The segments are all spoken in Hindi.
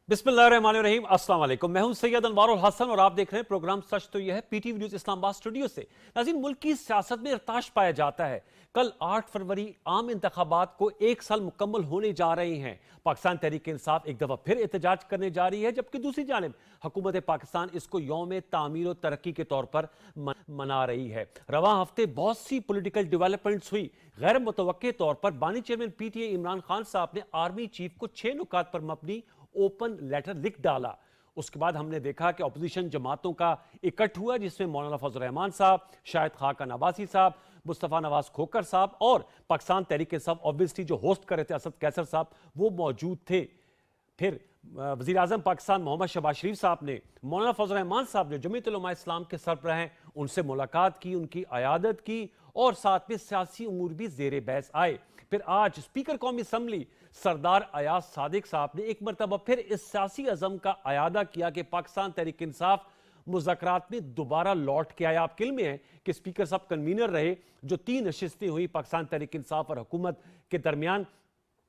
बिस्मिल्लाहिर्रहमानिर्रहीम, अस्सलाम वालेकुम। मैं हूं सैयद अनवारुल हसन और आप देख रहे हैं प्रोग्राम सच तो यह है पीटीवी न्यूज इस्लामाबाद स्टूडियो से। नाज़रीन, मुल्क की सियासत में इरताश पाया जाता है। कल 8 फरवरी आम इंतखाबात को 1 साल मुकम्मल होने जा रहे हैं। पाकिस्तान तहरीक इंसाफ एक दफा फिर एहतजाज करने जा रही है, जबकि दूसरी जानिब हुकूमत पाकिस्तान इसको यौम तामीर और तरक्की के तौर पर मना रही है। रवां हफ्ते बहुत सी पॉलिटिकल डेवलपमेंट्स हुई। गैर मुतवक्के तौर पर बानी चेयरमैन पीटीए इमरान खान साहब ने आर्मी चीफ को 6 नुकात पर मबनी ओपन लेटर लिख डाला। उसके बाद हमने देखा कि अपोजिशन जमातों का इकट्ठ हुआ, जिसमें मौलाना फजल रहमान साहब, शाहिद खाकन अब्बासी साहब, मुस्तफ़ा नवाज खोकर साहब और पाकिस्तान तहरीक इंसाफ ऑब्वियसली जो होस्ट कर रहे थे असद कैसर साहब, वो मौजूद थे। फिर वज़ीर आज़म पाकिस्तान मोहम्मद शहबाज शरीफ साहब ने मौलाना फजल रहमान साहब जो जमीयत उलमा इस्लाम के सरबराह हैं उनसे मुलाकात की, उनकी अयादत की और साथ में सियासी उमूर भी ज़ेर बहस आए। फिर आज स्पीकर कौमी असम्बली सरदार अयाज सादिक साहब ने एक मरतबा फिर इस सियासी अज़म का अयादा किया कि पाकिस्तान तहरीक इंसाफ मुज़ाकरात में दोबारा लौट के आया। आपके इल्म में है कि स्पीकर साहब कन्वीनर रहे, जो 3 नशिस्तें हुई पाकिस्तान तहरीक इंसाफ और हुकूमत के दरमियान,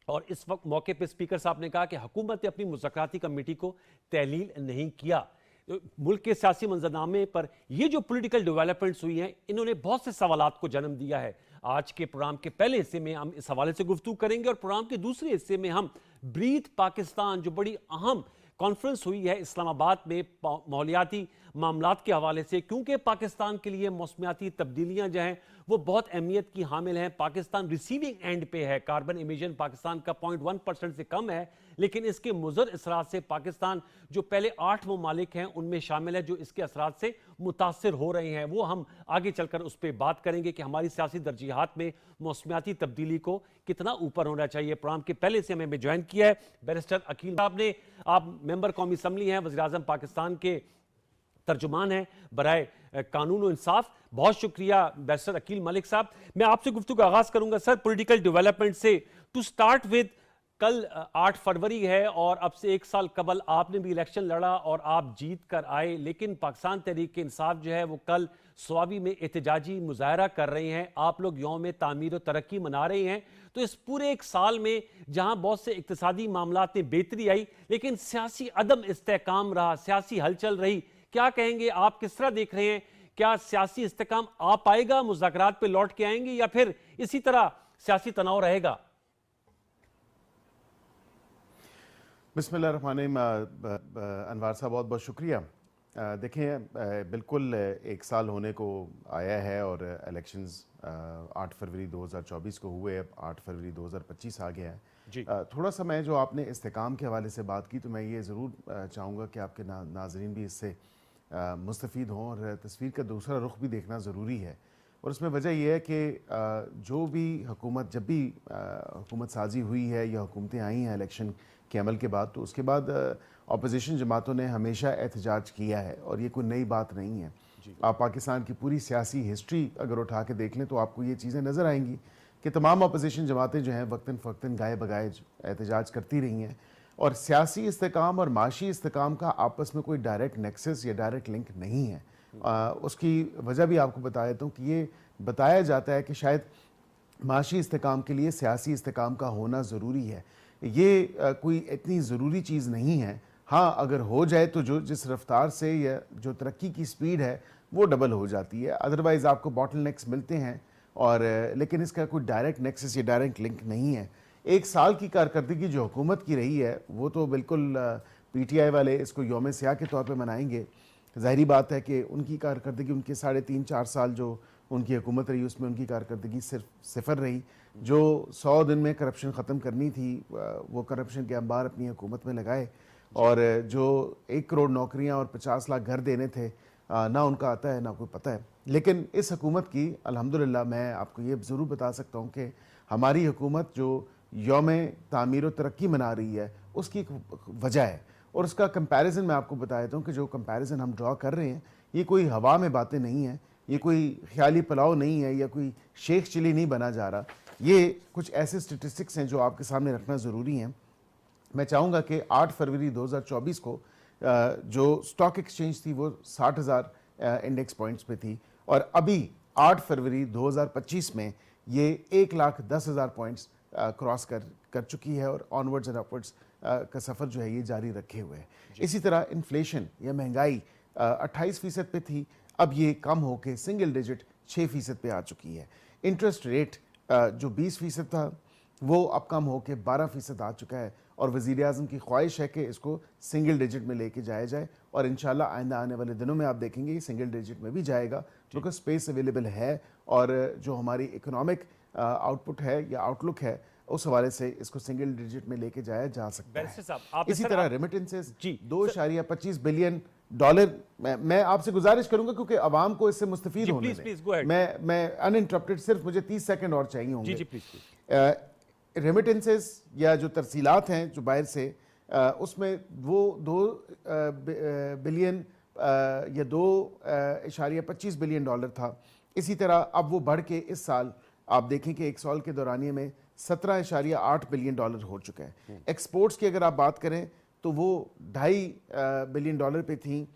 और इस वक्त मौके पर स्पीकर साहब ने कहा कि हुकूमत ने अपनी मुज़ाकराती कमेटी को तहलील नहीं किया। मुल्क के सियासी मंजरनामे पर ये जो पॉलिटिकल डेवलपमेंट्स हुई हैं, इन्होंने बहुत से सवालात को जन्म दिया है। आज के प्रोग्राम के पहले हिस्से में हम इस हवाले से गुफ्तगू करेंगे और प्रोग्राम के दूसरे हिस्से में हम ब्रीथ पाकिस्तान, जो बड़ी अहम कॉन्फ्रेंस हुई है इस्लामाबाद में माहौलियाती मामलात के हवाले से, क्योंकि पाकिस्तान के लिए मौसमियाती तब्दीलियां जो हैं वो बहुत अहमियत की हामिल हैं। पाकिस्तान रिसीविंग एंड पे है। कार्बन इमिशन पाकिस्तान का 0.1% से कम है, लेकिन इसके मुज़र असरात से पाकिस्तान जो पहले 8 ममालिक हैं उनमें शामिल है जो इसके असरात से मुतासर हो रहे हैं। वो हम आगे चलकर उस पर बात करेंगे कि हमारी सियासी तरजीहात में मौसमियाती तब्दीली को कितना ऊपर होना चाहिए। प्रोग्राम के पहले से हमें ज्वाइन किया है बैरिस्टर अकील साहब ने। आप मेंबर कौमी असम्बली हैं, वज़ीर आज़म पाकिस्तान के तर्जुमान है बराए कानून और इंसाफ। बहुत शुक्रिया बैरिस्टर अकील मलिक साहब। मैं आपसे गुफ्तगू का आगाज करूंगा सर पॉलिटिकल डेवलपमेंट से। टू स्टार्ट विद, कल 8 फरवरी है और अब से 1 साल कबल आपने भी इलेक्शन लड़ा और आप जीत कर आए, लेकिन पाकिस्तान तहरीक इंसाफ जो है वो कल स्वाबी में एहतजाजी मुजाहरा कर रहे हैं। आप लोग यौम तामीर और तरक्की मना रहे हैं। तो इस पूरे 1 साल में जहां बहुत से इक्तिसादी मामलात में बेहतरी आई, लेकिन सियासी अदम इस्तेहकाम रहा, सियासी हलचल रही, क्या कहेंगे आप, किस तरह देख रहे हैं? क्या सियासी इस्तेहकाम आ पाएगा, मुज़ाकरात पे लौट के आएंगे, या फिर इसी तरह सियासी तनाव रहेगा? बिस्मिल्लाहिर्रहमानिर्रहीम। अनवार साहब बहुत बहुत शुक्रिया। देखें, बिल्कुल 1 साल होने को आया है और इलेक्शंस 8 फरवरी 2024 को हुए, अब 8 फरवरी 2025 आ गया है। थोड़ा सा मैं जो आपने इस्तेहकाम के हवाले से बात की, तो मैं ये ज़रूर चाहूँगा कि आपके नाज़रीन भी इससे मुस्तफ़ीद हों और तस्वीर का दूसरा रुख भी देखना ज़रूरी है। और उसमें वजह यह है कि जो भी हुकूमत, जब भी हुकूमत साजी हुई है या हुकूमतें आई हैं इलेक्शन के अमल के बाद, तो उसके बाद अपोजिशन जमातों ने हमेशा एहतजाज किया है और ये कोई नई बात नहीं है। आप पाकिस्तान की पूरी सियासी हिस्ट्री अगर उठा के देख लें तो आपको ये चीज़ें नज़र आएंगी कि तमाम अपोजिशन जमातें जो हैं वक्तन फ़क्तन गाए बगाए एहतजाज करती रही हैं। और सियासी इस्तेकाम और माशी इस्तेकाम का आपस में कोई डायरेक्ट नेक्सस या डायरेक्ट लिंक नहीं है। उसकी वजह भी आपको बता देता हूँ कि ये बताया जाता है कि शायद माशी इस्तेकाम के लिए सियासी इस्तेकाम का होना ज़रूरी है। ये कोई इतनी ज़रूरी चीज़ नहीं है। हाँ, अगर हो जाए तो जो जिस रफ्तार से या जो तरक्की की स्पीड है वो डबल हो जाती है, अदरवाइज़ आपको बॉटल नेक्स मिलते हैं। और लेकिन इसका कोई डायरेक्ट नेक्सस या डायरेक्ट लिंक नहीं है। 1 साल की कारकर्दगी जो हुकूमत की रही है वो तो बिल्कुल PTI वाले इसको यौम सियाह के तौर पे मनाएंगे। ज़ाहिरी बात है कि उनकी कारकर्दगी, उनके 3.5-4 साल जो उनकी हुकूमत रही उसमें उनकी कारकर्दगी सिर्फ सिफर रही। जो 100 दिन में करप्शन ख़त्म करनी थी वो करप्शन के अंबार अपनी हुकूमत में लगाए, और जो 1 करोड़ नौकरियाँ और 50 लाख घर देने थे ना उनका आता है ना कोई पता है। लेकिन इस हुकूमत की अल्हम्दुलिल्लाह मैं आपको ये ज़रूर बता सकता हूँ कि हमारी हुकूमत जो यौम तामीर और तरक्की मना रही है उसकी एक वजह है, और उसका कंपैरिजन मैं आपको बता देता हूँ कि जो कंपैरिजन हम ड्रॉ कर रहे हैं ये कोई हवा में बातें नहीं है, ये कोई ख्याली पुलाव नहीं है या कोई शेख चिली नहीं बना जा रहा। ये कुछ ऐसे स्टेटिस्टिक्स हैं जो आपके सामने रखना ज़रूरी हैं। मैं चाहूँगा कि 8 फरवरी 2024 को जो स्टॉक एक्सचेंज थी वो 60,000 इंडेक्स पॉइंट्स पे थी, और अभी 8 फरवरी 2025 में ये 1,10,000 पॉइंट्स क्रॉस कर चुकी है और ऑनवर्ड्स एंड अपवर्ड्स का सफ़र जो है ये जारी रखे हुए है। इसी तरह इन्फ्लेशन या महंगाई 28% पे थी, अब ये कम होके सिंगल डिजिट 6% पे आ चुकी है। इंटरेस्ट रेट जो 20% था वो अब कम होके 12% आ चुका है और वज़ीर आज़म की ख्वाहिश है कि इसको सिंगल डिजिट में लेके जाया जाए और इंशाल्लाह आइंदा आने वाले दिनों में आप देखेंगे ये सिंगल डिजिट में भी जाएगा, क्योंकि स्पेस अवेलेबल है और जो हमारी इकोनॉमिक आउटपुट है या आउटलुक है उस हवाले से इसको सिंगल डिजिट में लेके जाया जा सकता बैरिस्टर है। साहब, आप इसी तरह रेमिटेंसेस जी, 2.25 बिलियन डॉलर। मैं आपसे गुजारिश करूंगा क्योंकि आवाम को इससे मुस्तफीद होने दें। मैं अनइंटरप्टेड, सिर्फ मुझे 30 सेकंड और चाहिए होंगे। जी प्लीज। रेमिटेंसेस या जो तरसीलात हैं जो बाहर से उसमें वो 2 बिलियन या 2.25 बिलियन डॉलर था। इसी तरह अब वो बढ़ के इस साल आप देखें कि एक साल के दौरानिए में 17.8 बिलियन डॉलर हो चुका है। एक्सपोर्ट्स की अगर आप बात करें तो वो 2.5 बिलियन डॉलर पे थी,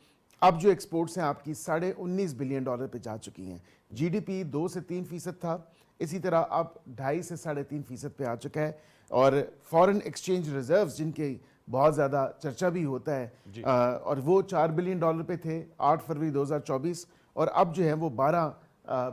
अब जो एक्सपोर्ट्स हैं आपकी 19.5 बिलियन डॉलर पे जा चुकी हैं। जीडीपी 2 से 3% था, इसी तरह अब 2.5 से 3.5% पे आ चुका है। और फॉरेन एक्सचेंज रिजर्व्स जिनके बहुत ज़्यादा चर्चा भी होता है और वो 4 बिलियन डॉलर पे थे 8 फरवरी 2024 और अब जो है वो 12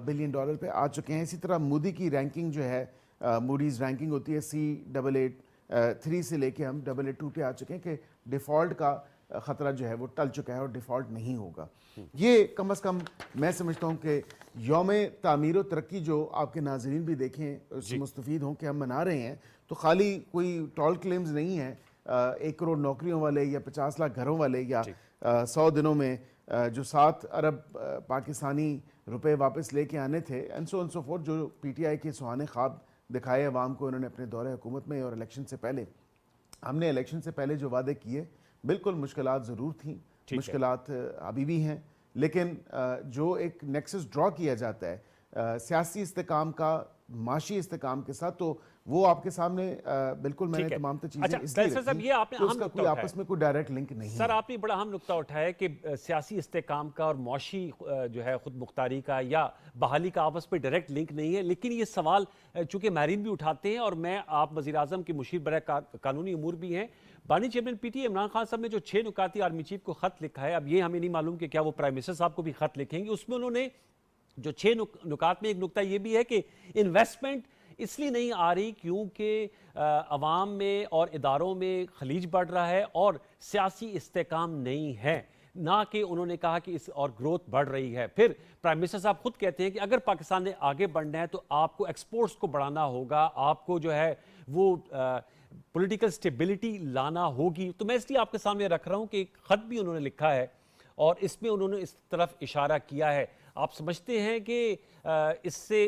बिलियन डॉलर पे आ चुके हैं। इसी तरह मूडी की रैंकिंग जो है, मूडीज़ रैंकिंग होती है C883 से लेके हम 882 पे आ चुके हैं कि डिफ़ॉल्ट का ख़तरा जो है वो टल चुका है और डिफ़ॉल्ट नहीं होगा। ये कम अज़ कम मैं समझता हूँ कि यौम तामीर व तरक्की जो आपके नाज़रीन भी देखें उससे मुस्तफ़ीद हों कि हम मना रहे हैं, तो खाली कोई टॉल क्लेम्स नहीं है 1 करोड़ नौकरियों वाले या 50 लाख घरों वाले या 100 दिनों में जो 7 अरब पाकिस्तानी रुपए वापस लेके आने थे एंड सो फोर्थ, जो पीटीआई के सुहाने ख्वाब दिखाए अवाम को उन्होंने अपने दौरे हुकूमत में और इलेक्शन से पहले। हमने इलेक्शन से पहले जो वादे किए, बिल्कुल मुश्किलात ज़रूर थी, मुश्किलात अभी भी हैं, लेकिन जो एक नेक्सस ड्रॉ किया जाता है सियासी इस्तेकाम का माशी इस्तेकाम के साथ, तो वो आपके सामने बिल्कुल मैंने तमाम चीजें इसलिए आपस में कोई डायरेक्ट लिंक नहीं सर, आपने बड़ा अहम नुक्ता उठाया कि सियासी इस्तेकाम का और मौशी जो है खुद मुख्तारी का या बहाली का आपस में डायरेक्ट लिंक नहीं है। लेकिन ये सवाल चूंकि माहिरीन भी उठाते हैं और मैं आप वज़ीर आज़म के मुशीर बराए कानूनी अमूर भी हैं, बानी चेयरमैन पीटीआई इमरान खान साहब ने जो 6 नुकाती आर्मी चीफ को खत लिखा है, अब ये हमें नहीं मालूम कि क्या वो प्राइम मिनिस्टर साहब को भी खत लिखेंगे। उसमें उन्होंने जो 6 नुकात में एक नुकता ये भी है कि इन्वेस्टमेंट इसलिए नहीं आ रही क्योंकि अवाम में और इदारों में खलीज बढ़ रहा है और सियासी इस्तेकाम नहीं है, ना कि उन्होंने कहा कि इस और ग्रोथ बढ़ रही है। फिर प्राइम मिनिस्टर साहब खुद कहते हैं कि अगर पाकिस्तान ने आगे बढ़ना है तो आपको एक्सपोर्ट्स को बढ़ाना होगा, आपको जो है वो पॉलिटिकल स्टेबिलिटी लाना होगी। तो मैं इसलिए आपके सामने रख रहा हूं कि एक खत भी उन्होंने लिखा है और इसमें उन्होंने इस तरफ इशारा किया है। आप समझते हैं कि इससे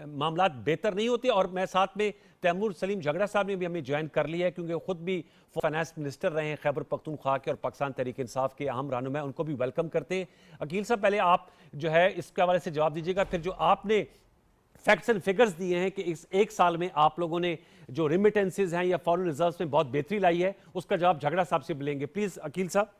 मामलात बेहतर नहीं होते? और मैं साथ में तैमूर सलीम झगड़ा साहब ने भी हमें ज्वाइन कर लिया है क्योंकि वो खुद भी फाइनेंस मिनिस्टर रहे हैं खैबर पख्तूनख्वा के और पाकिस्तान तहरीक इंसाफ के अहम रहनुमा, उनको भी वेलकम करते हैं। अकील साहब, पहले आप जो है इसके हवाले से जवाब दीजिएगा, फिर जो आपने फैक्ट्स एंड फिगर्स दिए हैं कि इस एक साल में आप लोगों ने जो रेमिटेंसेज हैं या फॉरेन रिजर्व्स में बहुत बेहतरी लाई है, उसका जवाब झगड़ा साहब से मिलेंगे। प्लीज अकील साहब।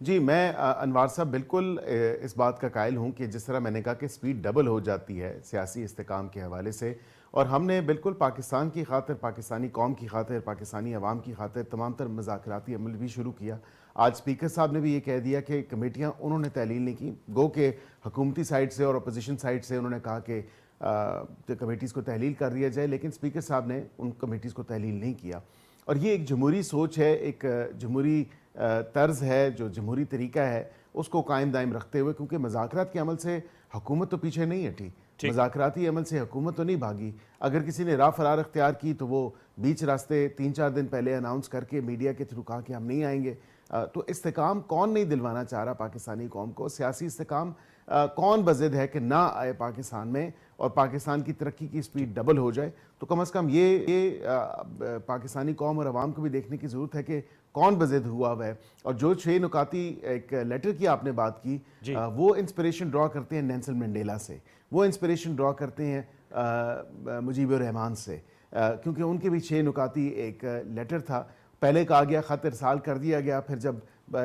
जी, मैं अनवार साहब बिल्कुल इस बात का कायल हूँ कि जिस तरह मैंने कहा कि स्पीड डबल हो जाती है सियासी इस्तेकाम के हवाले से, और हमने बिल्कुल पाकिस्तान की खातिर, पाकिस्तानी कौम की खातिर, पाकिस्तानी अवाम की खातिर तमाम तर मुज़ाकराती अमल भी शुरू किया। आज स्पीकर साहब ने भी ये कह दिया कि कमेटियाँ उन्होंने तहलील नहीं की, गो के हुकूमती साइड से और अपोजिशन साइड से उन्होंने कहा कि कमेटीज़ को तहलील कर दिया जाए, लेकिन स्पीकर साहब ने उन कमेटीज़ को तहलील नहीं किया। और ये एक जमहूरी सोच है, एक जमहूरी तर्ज है, जो जमहूरी तरीका है उसको कायम दायम रखते हुए, क्योंकि मज़ाकरात के अमल से हुकूमत तो पीछे नहीं हटी, मज़ाकराती अमल से हुकूमत तो नहीं भागी। अगर किसी ने राह फरार अख्तियार की तो वो बीच रास्ते 3-4 दिन पहले अनाउंस करके मीडिया के थ्रू कहा कि हम नहीं आएंगे। तो इस्तेकाम कौन नहीं दिलवाना चाह रहा पाकिस्तानी कौम को? सियासी इस्तेकाम कौन बज़िद है कि ना आए पाकिस्तान में और पाकिस्तान की तरक्की की स्पीड डबल हो जाए? तो कम अज़ कम ये पाकिस्तानी कौम और अवाम को भी देखने की ज़रूरत है कि कौन बज़िद हुआ हुआ है। और जो 6 नुकाती एक लेटर की आपने बात की, वो इंस्पिरेशन ड्रॉ करते हैं नेल्सन मंडेला से, वो इंस्पिरेशन ड्रॉ करते हैं मुजीबुर रहमान से, क्योंकि उनके भी 6 नुकाती एक लेटर था। पहले कहा गया ख़त इरसाल कर दिया गया, फिर जब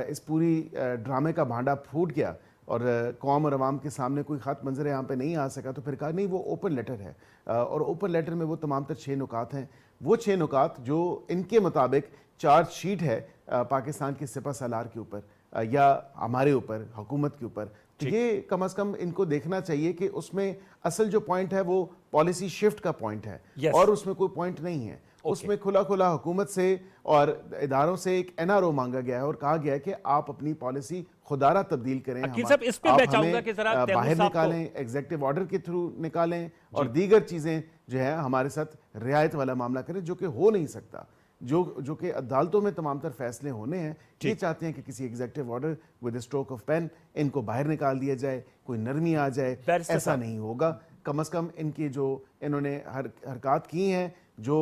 इस पूरी ड्रामे का भांडा फूट गया और कौम और अवाम के सामने कोई ख़त मंजर यहाँ पे नहीं आ सका, तो फिर कहा नहीं वो ओपन लेटर है, और ओपन लेटर में वो तमाम तर 6 नुकात हैं, वो 6 नुकात जो इनके मुताबिक चार्जशीट है पाकिस्तान की सिपह सालार के ऊपर या हमारे ऊपर, हुकूमत के ऊपर, तो ये कम अज़ कम इनको देखना चाहिए कि उसमें असल जो पॉइंट है वो पॉलिसी शिफ्ट का पॉइंट है, और उसमें कोई पॉइंट नहीं है। उसमें खुला खुला हुकूमत से और इदारों से एक एनआरओ मांगा गया है और कहा गया है कि आप अपनी पॉलिसी खुदारा तब्दील करें, इस पे मैं चाहूंगा कि जरा बाहर निकालें, एग्जीक्यूटिव ऑर्डर के थ्रू निकालें, और दीगर चीजें जो है हमारे साथ रियायत वाला मामला करें, जो कि हो नहीं सकता, जो कि अदालतों में तमाम तर फैसले होने हैं। ये चाहते हैं कि किसी executive order with stroke of pen इनको बाहर निकाल दिया जाए, कोई नरमी आ जाए, ऐसा नहीं होगा। कम अज कम इनकी जो इन्होंने हरकत की हैं, जो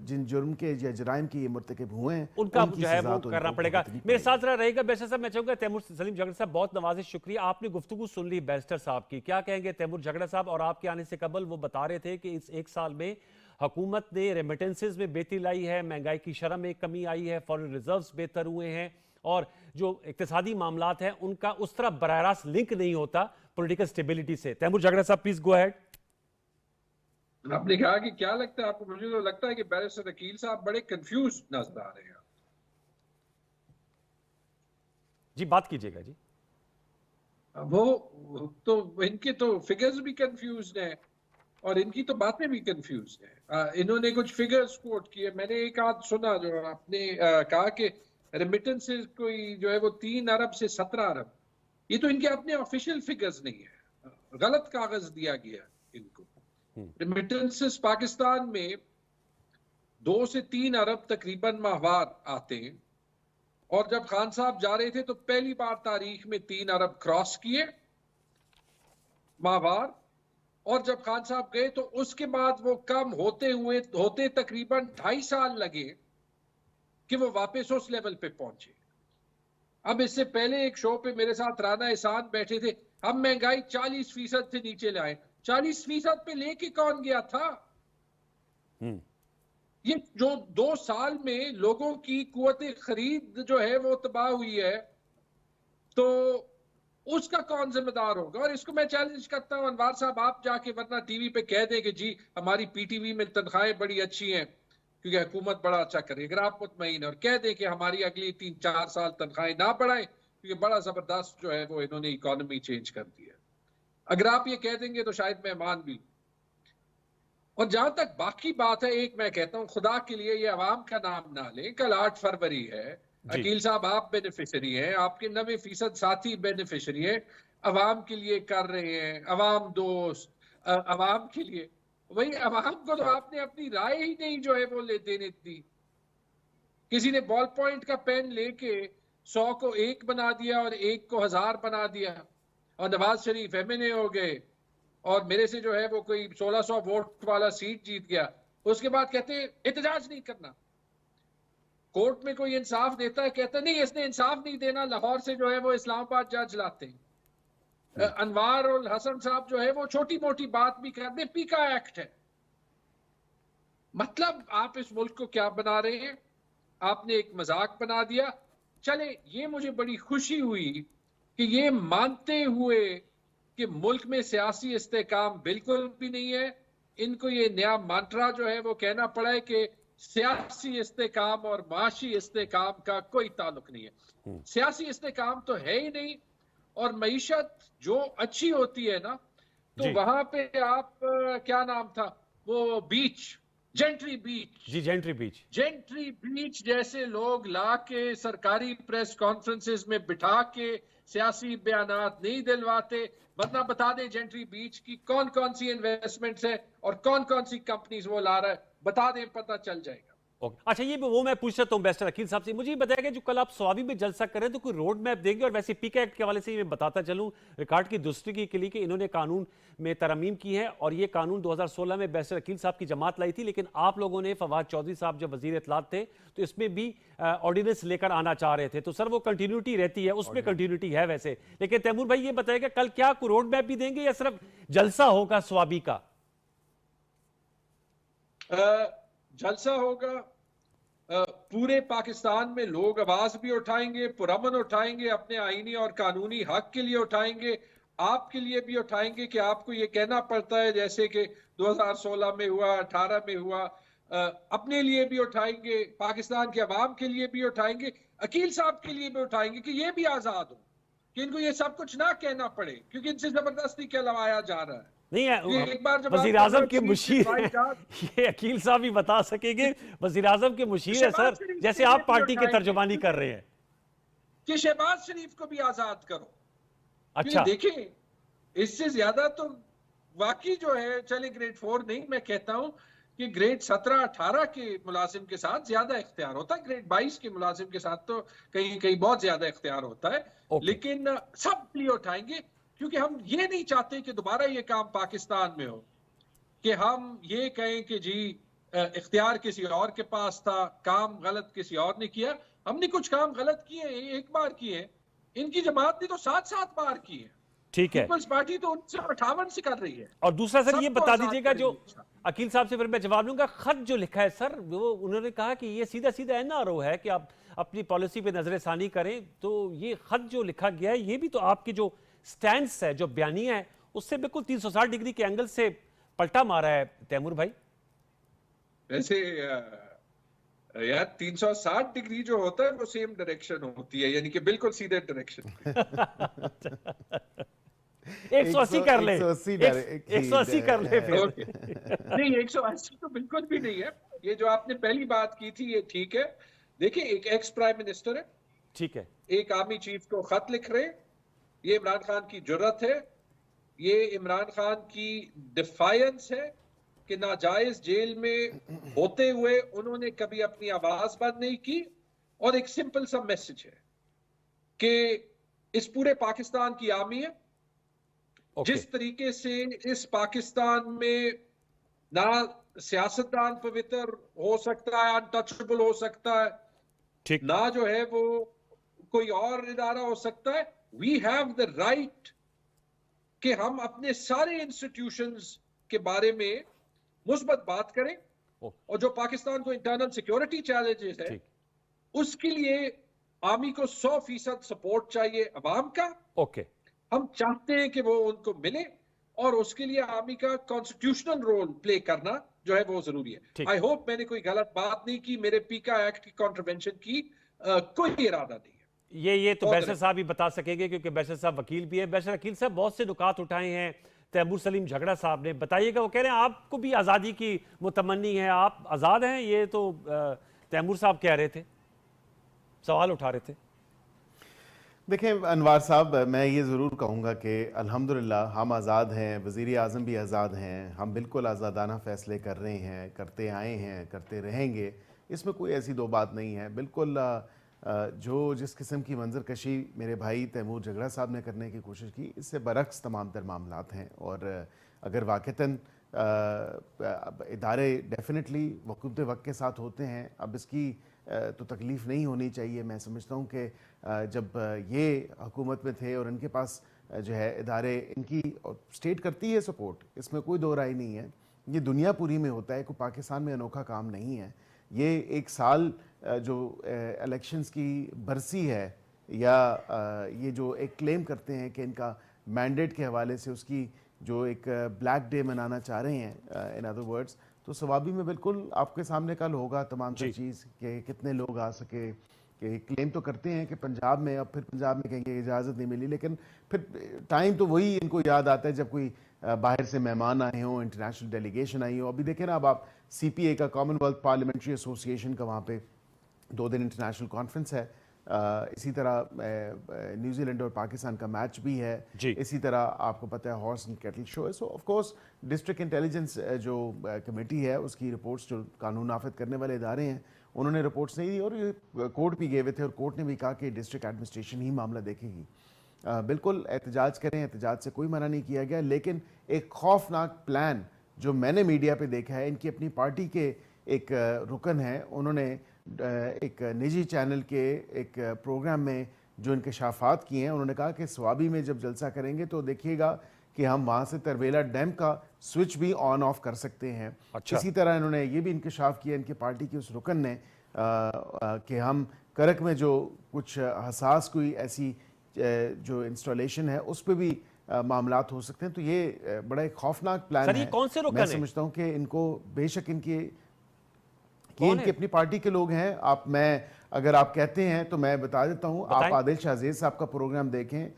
जिन जुर्म के या जराइम के ये मुर्तकिब हुए हैं, उनका जो है वो करना पड़ेगा। मेरे साथ रहा रहेगा बैरिस्टर साहब। मैं चाहूंगा तैमूर सलीम झगड़ा साहब, बहुत नवाजिश, शुक्रिया। आपने गुफ्तगू सुन ली बैरिस्टर साहब की, क्या कहेंगे तैमूर झगड़ा साहब? और आपके आने से कबल वो बता रहे थे कि इस एक साल में हुकूमत ने रेमिटेंसेज में बेहतरी लाई है, महंगाई की शरह में कमी आई है, फॉरेन रिजर्व्स बेहतर हुए हैं, और जो इक्तिसादी मामलात हैं उनका उस तरह बराह रास्त लिंक नहीं होता पॉलिटिकल स्टेबिलिटी से। तैमूर झगड़ा साहब, प्लीज गो अहेड। आपने कहा कि क्या लगता है आपको? मुझे तो लगता है कि बैरिस्टर अकील साहब बड़े कंफ्यूज नजर आ रहे हैं। जी बात कीजिएगा जी। वो तो इनके तो फिगर्स भी कंफ्यूज हैं और इनकी तो बातें भी कंफ्यूज हैं। इन्होंने कुछ फिगर्स कोट किए, मैंने एक आध सुना जो आपने कहा कि रेमिटेंसेस कोई जो है वो 3 अरब से 17 अरब, ये तो इनके अपने ऑफिशियल फिगर्स नहीं है, गलत कागज दिया गया इनको। रेमिटेंसेस पाकिस्तान में 2 से 3 अरब तकरीबन माहवार आते हैं, और जब खान साहब जा रहे थे तो पहली बार तारीख में 3 अरब क्रॉस किए माहवार, और जब खान साहब गए तो उसके बाद वो कम होते तकरीबन 2.5 साल लगे कि वो वापस उस लेवल पे पहुंचे। अब इससे पहले एक शो पे मेरे साथ राना एहसान बैठे थे, हम महंगाई 40% से नीचे लाए। 40% पे लेके कौन गया था? ये जो 2 साल में लोगों की कुव्वत खरीद जो है वो तबाह हुई है, तो उसका कौन जिम्मेदार होगा? और इसको मैं चैलेंज करता हूं अनवार साहब, आप जाके वरना टीवी पे कह दें कि जी हमारी पीटीवी में तनख्वाहें बड़ी अच्छी हैं क्योंकि हुकूमत बड़ा अच्छा करे, अगर आप मुतमईन है, और कह दें कि हमारी अगली 3-4 साल तनख्वाहें ना बढ़ाएं क्योंकि बड़ा जबरदस्त जो है वो इन्होंने इकोनॉमी चेंज कर दी है, अगर आप ये कह देंगे तो शायद मैं मान भी। और जहां तक बाकी बात है, एक मैं कहता हूं खुदा के लिए ये अवाम का नाम ना लें, कल 8 फरवरी है, अकील साहब आप बेनिफिशरी हैं, आपके 90% साथी बेनिफिशरी हैं, अवाम के लिए कर रहे हैं, अवाम दोस्त, अवाम के लिए। वही अवाम को तो आपने अपनी राय ही नहीं जो है वो ले देने दी। किसी ने बॉल पॉइंट का पेन लेके 100 को 1 बना दिया और 1 को 1000 बना दिया, और नवाज शरीफ एमएनए हो गए और मेरे से जो है वो कोई 1600 वोट वाला सीट जीत गया। उसके बाद कहते हैं एहतजाज नहीं करना। कोर्ट में कोई इंसाफ देता है, कहता नहीं इसने इंसाफ नहीं देना, लाहौर से जो है वो इस्लामाबाद जज लाते हैं। अनवार और हसन साहब जो है वो छोटी मोटी बात भी कर दे, पीका एक्ट है। मतलब आप इस मुल्क को क्या बना रहे हैं? आपने एक मजाक बना दिया। चले, ये मुझे बड़ी खुशी हुई कि ये मानते हुए कि मुल्क में सियासी इस्तेकाम बिल्कुल भी नहीं है, इनको ये नया मंत्रा जो है वो कहना पड़ा है कि सियासी इस्तेकाम और माशी इस्तेकाम का कोई ताल्लुक नहीं है। सियासी इस्तेकाम तो है ही नहीं, और मईशत जो अच्छी होती है ना, तो वहां पे आप क्या नाम था वो बीच, जेंट्री बीच, जी जेंट्री बीच जैसे लोग ला के सरकारी प्रेस कॉन्फ्रेंसेस में बिठा के सियासी बयानात नहीं दिलवाते। वरना बता दें जेंट्री बीच की कौन कौन सी इन्वेस्टमेंट्स है और कौन कौन सी कंपनीज वो ला रहा है, बता दें, पता चल जाएगा। अच्छा, ये वो मैं पूछ सकता हूं बैरिस्टर अकील साहब से, मुझे बताया कि जो कल आप स्वाबी में जलसा कर रहे हैं तो कोई रोड मैप देंगे? और वैसे पीके एक्ट के हवाले से मैं बताता चलूं रिकॉर्ड की दुरुस्ती के लिए कि इन्होंने कानून में तरमीम की है, और ये कानून 2016 में बैरिस्टर अकील साहब की जमात लाई थी, लेकिन आप लोगों ने, फवाद चौधरी साहब जब वजीर इत्तलात थे तो इसमें भी ऑर्डिनेंस लेकर आना चाह रहे थे। तो सर वो कंटिन्यूटी रहती है, उसमें कंटिन्यूटी है वैसे। लेकिन तैमूर भाई ये बताएगा कल क्या कोई रोड मैप भी देंगे या सिर्फ जलसा होगा स्वाबी का? जलसा होगा, पूरे पाकिस्तान में लोग आवाज भी उठाएंगे, पुरअमन उठाएंगे, अपने आईनी और कानूनी हक के लिए उठाएंगे, आपके लिए भी उठाएंगे कि आपको ये कहना पड़ता है जैसे कि 2016 में हुआ, 18 में हुआ, अपने लिए भी उठाएंगे, पाकिस्तान के अवाम के लिए भी उठाएंगे, अकील साहब के लिए भी उठाएंगे कि ये भी आजाद हो, कि इनको ये सब कुछ ना कहना पड़े क्योंकि इनसे जबरदस्ती कहलवाया जा रहा है। नहीं है एक बार जब वजीर आप आजम के शरीफ मुशीर के भाईजान, ये अकील साहब ही बता सकेंगे, वजीर आजम के मुशीर है शहबाज सर, शरीफ जैसे के आप लिए भी पार्टी की उठाएंगे तर्जुमानी कर रहे हैं। कि शहबाज शरीफ को भी आजाद करो। अच्छा, देखिए इससे ज्यादा तो वाकई जो है, चले ग्रेड 4 नहीं, मैं कहता हूं कि ग्रेड 17-18 के मुलाजिम के साथ ज्यादा इख्तियार होता है, ग्रेड 22 के मुलाजिम के साथ तो कहीं कहीं बहुत ज्यादा इख्तियार होता है। लेकिन सब लिए उठाएंगे क्योंकि हम ये नहीं चाहते कि दोबारा ये काम पाकिस्तान में हो कि हम ये कहें कि जी इख्तियार किसी और के पास था, काम गलत किसी और ने किया। हमने कुछ काम गलत किए, एक बार किए, इनकी जमात ने तो 7-7 बार की है। ठीक है, पीपल्स पार्टी तो 1958 से कर रही है। और दूसरा सर ये सबको बता आजाद दीजिएगा, जो करेंगे। अकील साहब से फिर मैं जवाब लूंगा, खत जो लिखा है सर, वो उन्होंने कहा कि ये सीधा सीधा एनआरओ है कि आप अपनी पॉलिसी पे नजरसानी करें, तो ये खत जो लिखा गया है ये भी तो आपकी जो स्टैंड है, जो बयानिया है, उससे बिल्कुल 360 डिग्री के एंगल से पलटा मारा है तैमूर भाई। वैसे यार 360 डिग्री जो होता है वो सेम डायरेक्शन होती है, यानी कि बिल्कुल सीधे डायरेक्शन। 180 कर ले, 180 कर ले फिर। नहीं 180 तो बिल्कुल भी नहीं है। ये जो आपने पहली बात की थी ये ठीक है। देखिए एक एक्स प्राइम मिनिस्टर है, ठीक है, एक आर्मी चीफ को खत लिख रहे हैं, ये इमरान खान की जुर्रत है, ये इमरान खान की डिफायंस है कि नाजायज जेल में होते हुए उन्होंने कभी अपनी आवाज बंद नहीं की। और एक सिंपल सा मैसेज है कि इस पूरे पाकिस्तान की आर्मी है, जिस तरीके से इस पाकिस्तान में ना सियासतदान पवित्र हो सकता है, अनटचेबल हो सकता है, ठीक, ना जो है वो कोई और इदारा हो सकता है। वी हैव द राइट कि हम अपने सारे इंस्टीट्यूशंस के बारे में मुस्बत बात करें, और जो पाकिस्तान को इंटरनल सिक्योरिटी चैलेंजेस है उसके लिए आर्मी को 100% सपोर्ट चाहिए अवाम का। ओके, हम चाहते हैं कि वो उनको मिले, और उसके लिए आर्मी का कॉन्स्टिट्यूशनल रोल प्ले करना जो है वो जरूरी है। आई होप मैंने कोई गलत बात नहीं की, मेरे पीका एक्ट की कॉन्ट्रवेंशन की कोई इरादा नहीं है। ये तो बैशर साहब ही बता सकेंगे क्योंकि बैशर साहब वकील भी है। बैशर अकील साहब बहुत से नुकात उठाए हैं तैमूर सलीम झगड़ा साहब ने, बताइएगा। वो कह रहे हैं आपको भी आज़ादी की मुतमन्नी है, आप आज़ाद हैं, ये तो तैमूर साहब कह रहे थे, सवाल उठा रहे थे। देखें अनवार साहब, मैं ये ज़रूर कहूँगा कि अल्हम्दुलिल्लाह हम आज़ाद हैं, वज़ीर आज़म भी आज़ाद हैं, हम बिल्कुल आज़ादाना फ़ैसले कर रहे हैं, करते आए हैं, करते रहेंगे, इसमें कोई ऐसी दो बात नहीं है। बिल्कुल जो जिस किस्म की मंजर कशी मेरे भाई तैमूर झगड़ा साहब ने करने की कोशिश की, इससे बरक्स तमाम तर मामलात हैं। और अगर वाक़तन इदारे डेफिनेटली हुकूमत वक्त के साथ होते हैं, अब इसकी तो तकलीफ़ नहीं होनी चाहिए। मैं समझता हूँ कि जब ये हुकूमत में थे और इनके पास जो है इदारे, इनकी और स्टेट करती है सपोर्ट, इसमें कोई दो राय नहीं है। ये दुनिया पूरी में होता है, कोई पाकिस्तान में अनोखा काम नहीं है। ये एक साल जो इलेक्शंस की बरसी है, या ये जो एक क्लेम करते हैं कि इनका मैंडेट के हवाले से उसकी जो एक ब्लैक डे मनाना चाह रहे हैं, इन अदर वर्ड्स, तो सवाबी में बिल्कुल आपके सामने कल होगा तमाम तर चीज़ कि कितने लोग आ सके। कि क्लेम तो करते हैं कि पंजाब में, अब फिर पंजाब में कहेंगे इजाज़त नहीं मिली, लेकिन फिर टाइम तो वही इनको याद आता है जब कोई बाहर से मेहमान आए हों, इंटरनेशनल डेलीगेशन आई हो। अभी देखें ना, अब आप CPA का, कॉमनवेल्थ पार्लियामेंट्री एसोसिएशन का वहाँ पे 2 दिन इंटरनेशनल कॉन्फ्रेंस है, इसी तरह न्यूजीलैंड और पाकिस्तान का मैच भी है, इसी तरह आपको पता है हॉर्स एंड कैटल शो है। सो ऑफ कोर्स डिस्ट्रिक्ट इंटेलिजेंस जो कमेटी है उसकी रिपोर्ट्स, जो कानून नाफिज करने वाले इदारे हैं, उन्होंने रिपोर्ट्स नहीं दी, और ये कोर्ट भी गए हुए थे, और कोर्ट ने भी कहा कि डिस्ट्रिक्ट एडमिनिस्ट्रेशन ही मामला देखेगी। बिल्कुल एहतजाज करें, एहतजाज से कोई मना नहीं किया गया, लेकिन एक खौफनाक प्लान जो मैंने मीडिया पे देखा है, इनकी अपनी पार्टी के एक रुकन है, उन्होंने एक निजी चैनल के एक प्रोग्राम में जो इंकशाफात किए हैं, उन्होंने कहा कि स्वाबी में जब जलसा करेंगे तो देखिएगा कि हम वहाँ से तरवेला डैम का स्विच भी ऑन ऑफ कर सकते हैं। अच्छा। इसी तरह इन्होंने ये भी इंकशाफ किया, इनकी पार्टी के उस रुकन ने कि हम करक में जो कुछ हसास कोई ऐसी जो इंस्टॉलेशन है उस पर भी मामलात हो सकते हैं। तो ये बड़ा एक खौफनाक प्लान सर, ये है। कौन से रुकन मैं हैं? समझता हूँ कि इनको बेशक इनकी कौन इनकी है? अपनी पार्टी के लोग हैं। अगर आप कहते हैं तो मैं बता देता हूँ। आप बताएं। आदिल शाहजेद साहब का प्रोग्राम देखें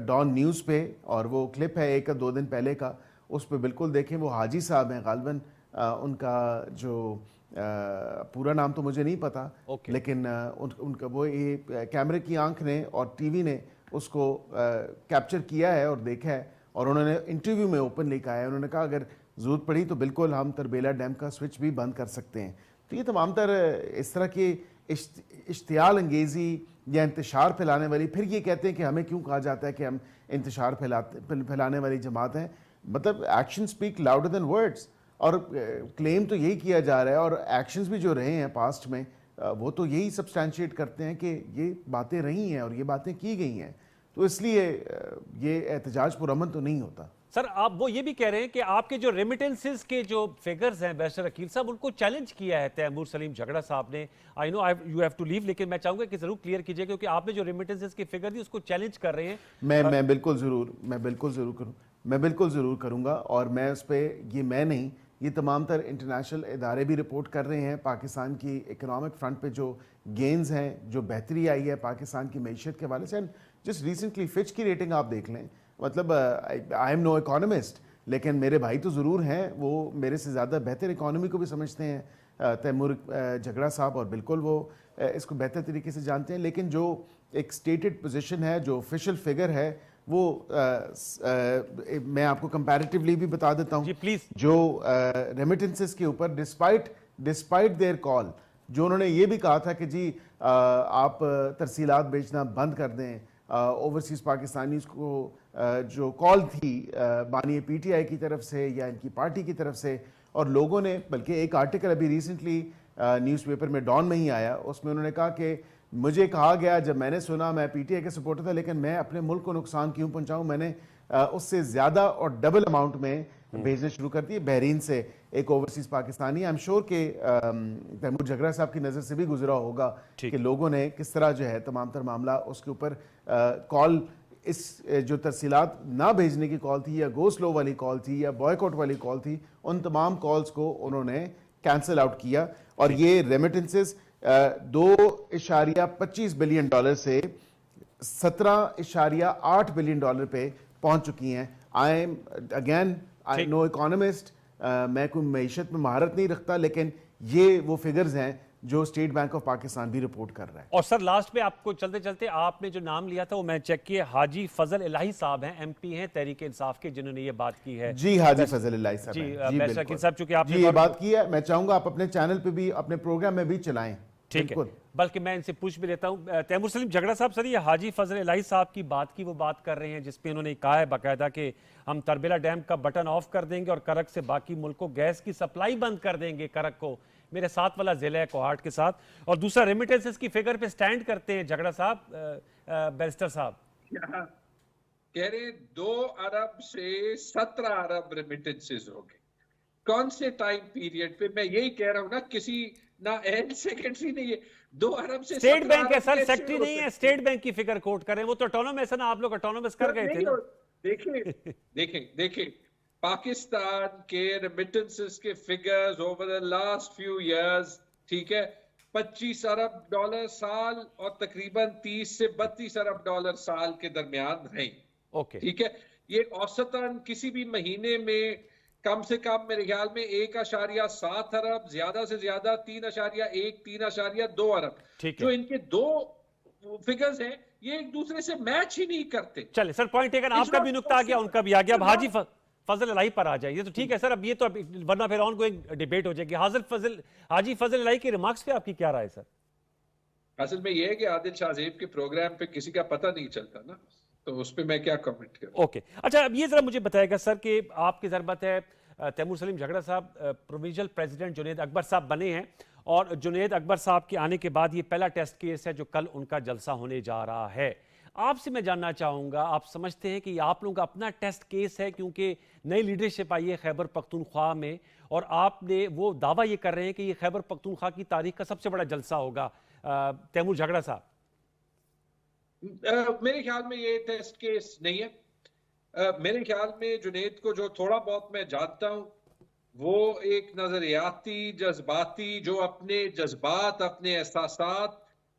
डॉन न्यूज़ पे, और वो क्लिप है 1-2 दिन पहले का, उस पर बिल्कुल देखें। वो हाजी साहब हैं गालिबन, उनका जो पूरा नाम तो मुझे नहीं पता, ओके। लेकिन उनका वो ये कैमरे की आंख ने और टीवी ने उसको कैप्चर किया है और देखा है, और उन्होंने इंटरव्यू में ओपनली कहा है। उन्होंने कहा अगर ज़रूरत पड़ी तो बिल्कुल हम तरबेला डैम का स्विच भी बंद कर सकते हैं। तो ये तमाम तर इस तरह की इश्तियाल अंगेज़ी या इंतशार फैलाने वाली, फिर ये कहते हैं कि हमें क्यों कहा जाता है कि हम इंतशार फैलाने वाली जमात हैं। मतलब action speak louder than words, और क्लेम तो यही किया जा रहा है, और एक्शंस भी जो रहे हैं पास्ट में वो तो यही सब्सटैंशिएट करते हैं कि ये बातें रही हैं और ये बातें की गई हैं। तो इसलिए ये एहतजाज पुरअमन तो नहीं होता। सर, आप वो ये भी कह रहे हैं कि आपके जो रेमिटेंसेस के जो फिगर्स हैं बैरिस्टर अकील साहब, उनको चैलेंज किया है तैमूर सलीम झगड़ा साहब ने। I know you have to leave, लेकिन मैं चाहूंगा कि जरूर क्लियर कीजिए, क्योंकि आपने जो रेमिटेंसेस की फिगर दी उसको चैलेंज कर रहे हैं। मैं बिल्कुल ज़रूर करूँगा, और मैं उस पर मैं नहीं, ये तमाम तर इंटरनेशनल इदारे भी रिपोर्ट कर रहे हैं। पाकिस्तान की इकोनॉमिक फ्रंट पे जो गेंस हैं, जो बेहतरी आई है पाकिस्तान की मैशियत के हवाले से। एंड जस्ट रिसेंटली फिच की रेटिंग आप देख लें। मतलब आई एम नो इकोनॉमिस्ट, लेकिन मेरे भाई तो ज़रूर हैं, वो मेरे से ज़्यादा बेहतर इकोनॉमी को भी समझते हैं तैमूर झगड़ा साहब, और बिल्कुल वो इसको बेहतर तरीके से जानते हैं। लेकिन जो एक स्टेटेड पोजीशन है, जो ऑफिशियल फिगर है, वो मैं आपको कंपैरेटिवली भी बता देता हूँ। जी प्लीज। जो रेमिटेंसेस के ऊपर डिस्पाइट देयर कॉल, जो उन्होंने ये भी कहा था कि जी आप तरसीलात बेचना बंद कर दें, ओवरसीज पाकिस्तानीज़ को जो कॉल थी मानिए पीटीआई की तरफ से या इनकी पार्टी की तरफ से, और लोगों ने, बल्कि एक आर्टिकल अभी रिसेंटली न्यूज़पेपर में डॉन में ही आया, उसमें उन्होंने कहा कि मुझे कहा गया, जब मैंने सुना, मैं पीटीआई के सपोर्टर था, लेकिन मैं अपने मुल्क को नुकसान क्यों पहुंचाऊं, मैंने उससे ज़्यादा और डबल अमाउंट में भेजने शुरू कर दिए। बहरीन से एक overseas Pakistani, I am sure कि तैमूर झगड़ा साहब की नज़र से भी गुजरा होगा कि लोगों ने किस तरह जो है तमाम तर मामला उसके ऊपर कॉल, इस जो तरसीलात ना भेजने की कॉल थी, या गो स्लो वाली कॉल थी, या बॉयकॉट वाली कॉल थी, उन तमाम कॉल्स को उन्होंने कैंसिल आउट किया। और ये रेमिटेंसेस $2.25 बिलियन से $17.8 बिलियन पे पहुंच चुकी हैं। I am again I know economist, मैं कोई मैशत में महारत नहीं रखता, लेकिन ये वो फिगर्स हैं जो स्टेट बैंक ऑफ पाकिस्तान भी रिपोर्ट कर रहा है। और सर लास्ट में आपको चलते चलते आपने जो नाम लिया था वो मैं चेक किया, हाजी फजल इलाही साहब हैं, एमपी हैं तहरीक इंसाफ के, जिन्होंने ये बात की है। जी हाजी फजल इलाही साहब जी हैं। जी बैरिस्टर अकील साहब, चूंकि आपने ये बात की है, मैं चाहूंगा आप अपने चैनल पे भी, अपने प्रोग्राम में भी चलाएं। ठीक है, बल्कि मैं इनसे पूछ भी लेता हूं। तैमूर सलीम झगड़ा साहब, सर ये हाजी फजल इलाही साहब की बात की वो बात कर रहे हैं जिसपे उन्होंने कहा है बाकायदा कि हम तरबेला डैम का बटन ऑफ कर देंगे और करक से बाकी मुल्क को गैस की सप्लाई बंद कर देंगे, करक को, मेरे साथ वाला जिला है कोहाट के साथ। और दूसरा रेमिटेंसेस की फिगर पे स्टैंड करते हैं झगड़ा साहब, बैरिस्टर साहब कह रहे 2 अरब से 17 अरब रेमिटेंसेस हो गए। कौन से टाइम पीरियड पे? मैं यही कह रहा हूं ना, किसी ना एंड सेक्रेटरी ने ये 2 अरब से स्टेट बैंक है सर, सेक्रेटरी नहीं है, स्टेट बैंक की फिगर कोट करें, वो तो ऑटोनोमस है ना, आप लोग ऑटोनोमस कर गए थे ना। देखें पाकिस्तान के रेमिटेंसेस के figures over the last few years, ठीक है, $25 अरब साल और तकरीबन 30 से 32 अरब डॉलर साल के दरमियान रहे। ओके, ठीक है, ये औसतन किसी भी महीने में कम से कम मेरे ख्याल में 1.7 अरब, ज्यादा से ज्यादा 3.1, 3.2 अरब। जो इनके दो फिगर्स हैं ये एक दूसरे से मैच ही नहीं करते। चले सर, पॉइंट टेकन, आपका भी नुक्ता आ गया, उनका भी आ गया। अब हाजी फजल इलाही पर आ जाइए। तो ठीक है सर, अब ये तो वरना फिर ऑन गोइंग डिबेट हो जाएगी। हाजी फजल इलाही के रिमार्क्स पे आपकी क्या राय सर? असल में ये है कि आदिल शाहजेब के प्रोग्राम पे किसी का पता नहीं चलता ना, तो उस पर मैं क्या कमेंट करूं। ओके, अच्छा अब ये जरा मुझे बताएगा सर कि आपकी ज़रूरत है तैमूर सलीम झगड़ा साहब प्रोविजनल प्रेसिडेंट जुनैद अकबर साहब बने हैं, और जुनैद अकबर साहब के आने के बाद ये पहला टेस्ट केस है जो कल उनका जलसा होने जा रहा है। आपसे मैं जानना चाहूँगा, आप समझते हैं कि आप लोगों का अपना टेस्ट केस है क्योंकि नई लीडरशिप आई है खैबर पख्तूनख्वा में और आपने वो दावा ये कर रहे हैं कि ये खैबर पख्तूनख्वा की तारीख का सबसे बड़ा जलसा होगा। तैमूर झगड़ा साहब। मेरे ख्याल में ये टेस्ट केस नहीं है। मेरे ख्याल में जुनेद को जो थोड़ा बहुत मैं जानता हूं, वो एक नजरियाती जज्बाती, जो अपने जज्बात, अपने एहसासात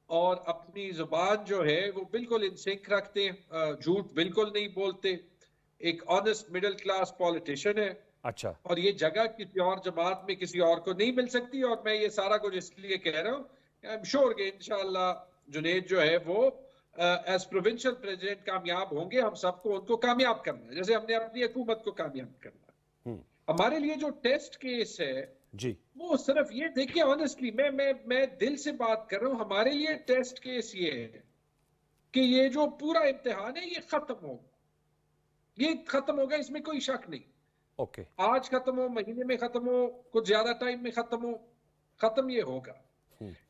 और अपनी जुबान जो है वो बिल्कुल इन सिंक रखते हैं, झूठ बिल्कुल नहीं बोलते, एक ऑनेस्ट मिडिल क्लास पॉलिटिशियन है। अच्छा। और ये जगह किसी और जमात में किसी और को नहीं मिल सकती। और मैं ये सारा कुछ इसलिए कह रहा हूँ, आई एम श्योर कि इंशाल्लाह जुनेद जो है वो एज प्रोविंशियल प्रेसिडेंट कामयाब होंगे। हम सबको उनको कामयाब करना है, जैसे हमने अपनी हुकूमत को कामयाब करना है। हमारे लिए जो टेस्ट केस है जी, वो सिर्फ ये देखिए, ऑनेस्टली मैं दिल से बात कर रहा हूँ, हमारे लिए टेस्ट केस ये है कि ये जो पूरा इम्तिहान है ये खत्म हो, ये खत्म होगा, इसमें कोई शक नहीं। ओके। आज खत्म हो, महीने में खत्म हो, कुछ ज्यादा टाइम में खत्म हो, खत्म ये होगा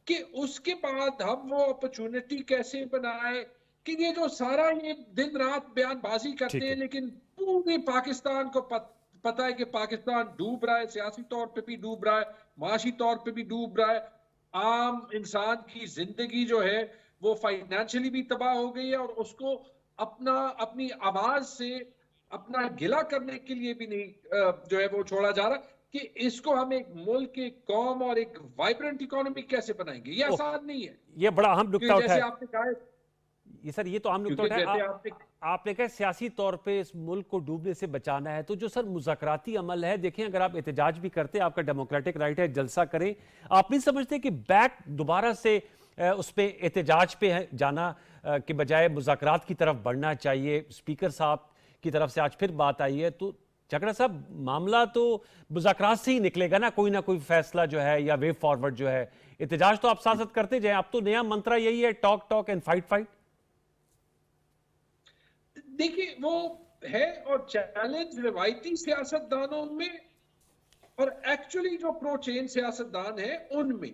कि उसके बाद हम वो अपॉर्चुनिटी कैसे बनाए कि ये जो सारा ये दिन रात बयानबाजी करते हैं, लेकिन पूरे पाकिस्तान को पता है कि पाकिस्तान डूब रहा है, सियासी तौर पे भी डूब रहा है, माशी तौर पे भी डूब रहा है। आम इंसान की जिंदगी जो है वो फाइनेंशियली भी तबाह हो गई है और उसको अपनी आवाज से अपना गिला करने के लिए भी नहीं जो है वो छोड़ा जा रहा कि इसको हम एक मुल्क, एक कौम और एक वाइब्रेंट इकोनॉमी कैसे बनाएंगे। ये आसान नहीं है। ये बड़ा अहम नुकता जैसे उठाया आपने कहा, ये सर, ये तो आम नुकता उठाया आपने कहा सियासी तौर पे इस मुल्क को डूबने से बचाना है। तो जो सर मुज़ाकराती अमल है, देखें अगर आप एहतजाज भी करते हैं, आपका डेमोक्रेटिक राइट है, जलसा करें, आप नहीं समझते कि बैक दोबारा से उस पर एहतजाज पे जाना के बजाय मुज़ाकरात की तरफ बढ़ना चाहिए? स्पीकर साहब की तरफ से आज फिर बात आई है, तो झगड़ा साहब मामला तो मुज़ाकरात से ही निकलेगा ना कोई फैसला जो है या वे फॉरवर्ड जो है। एहतजाज तो आप साथ करते जाए, अब तो नया मंत्रा यही है, talk talk and fight fight. देखिए वो है, और चैलेंज रिवायती सियासतदानों में और एक्चुअली जो प्रो चेंज सियासतदान है उनमें।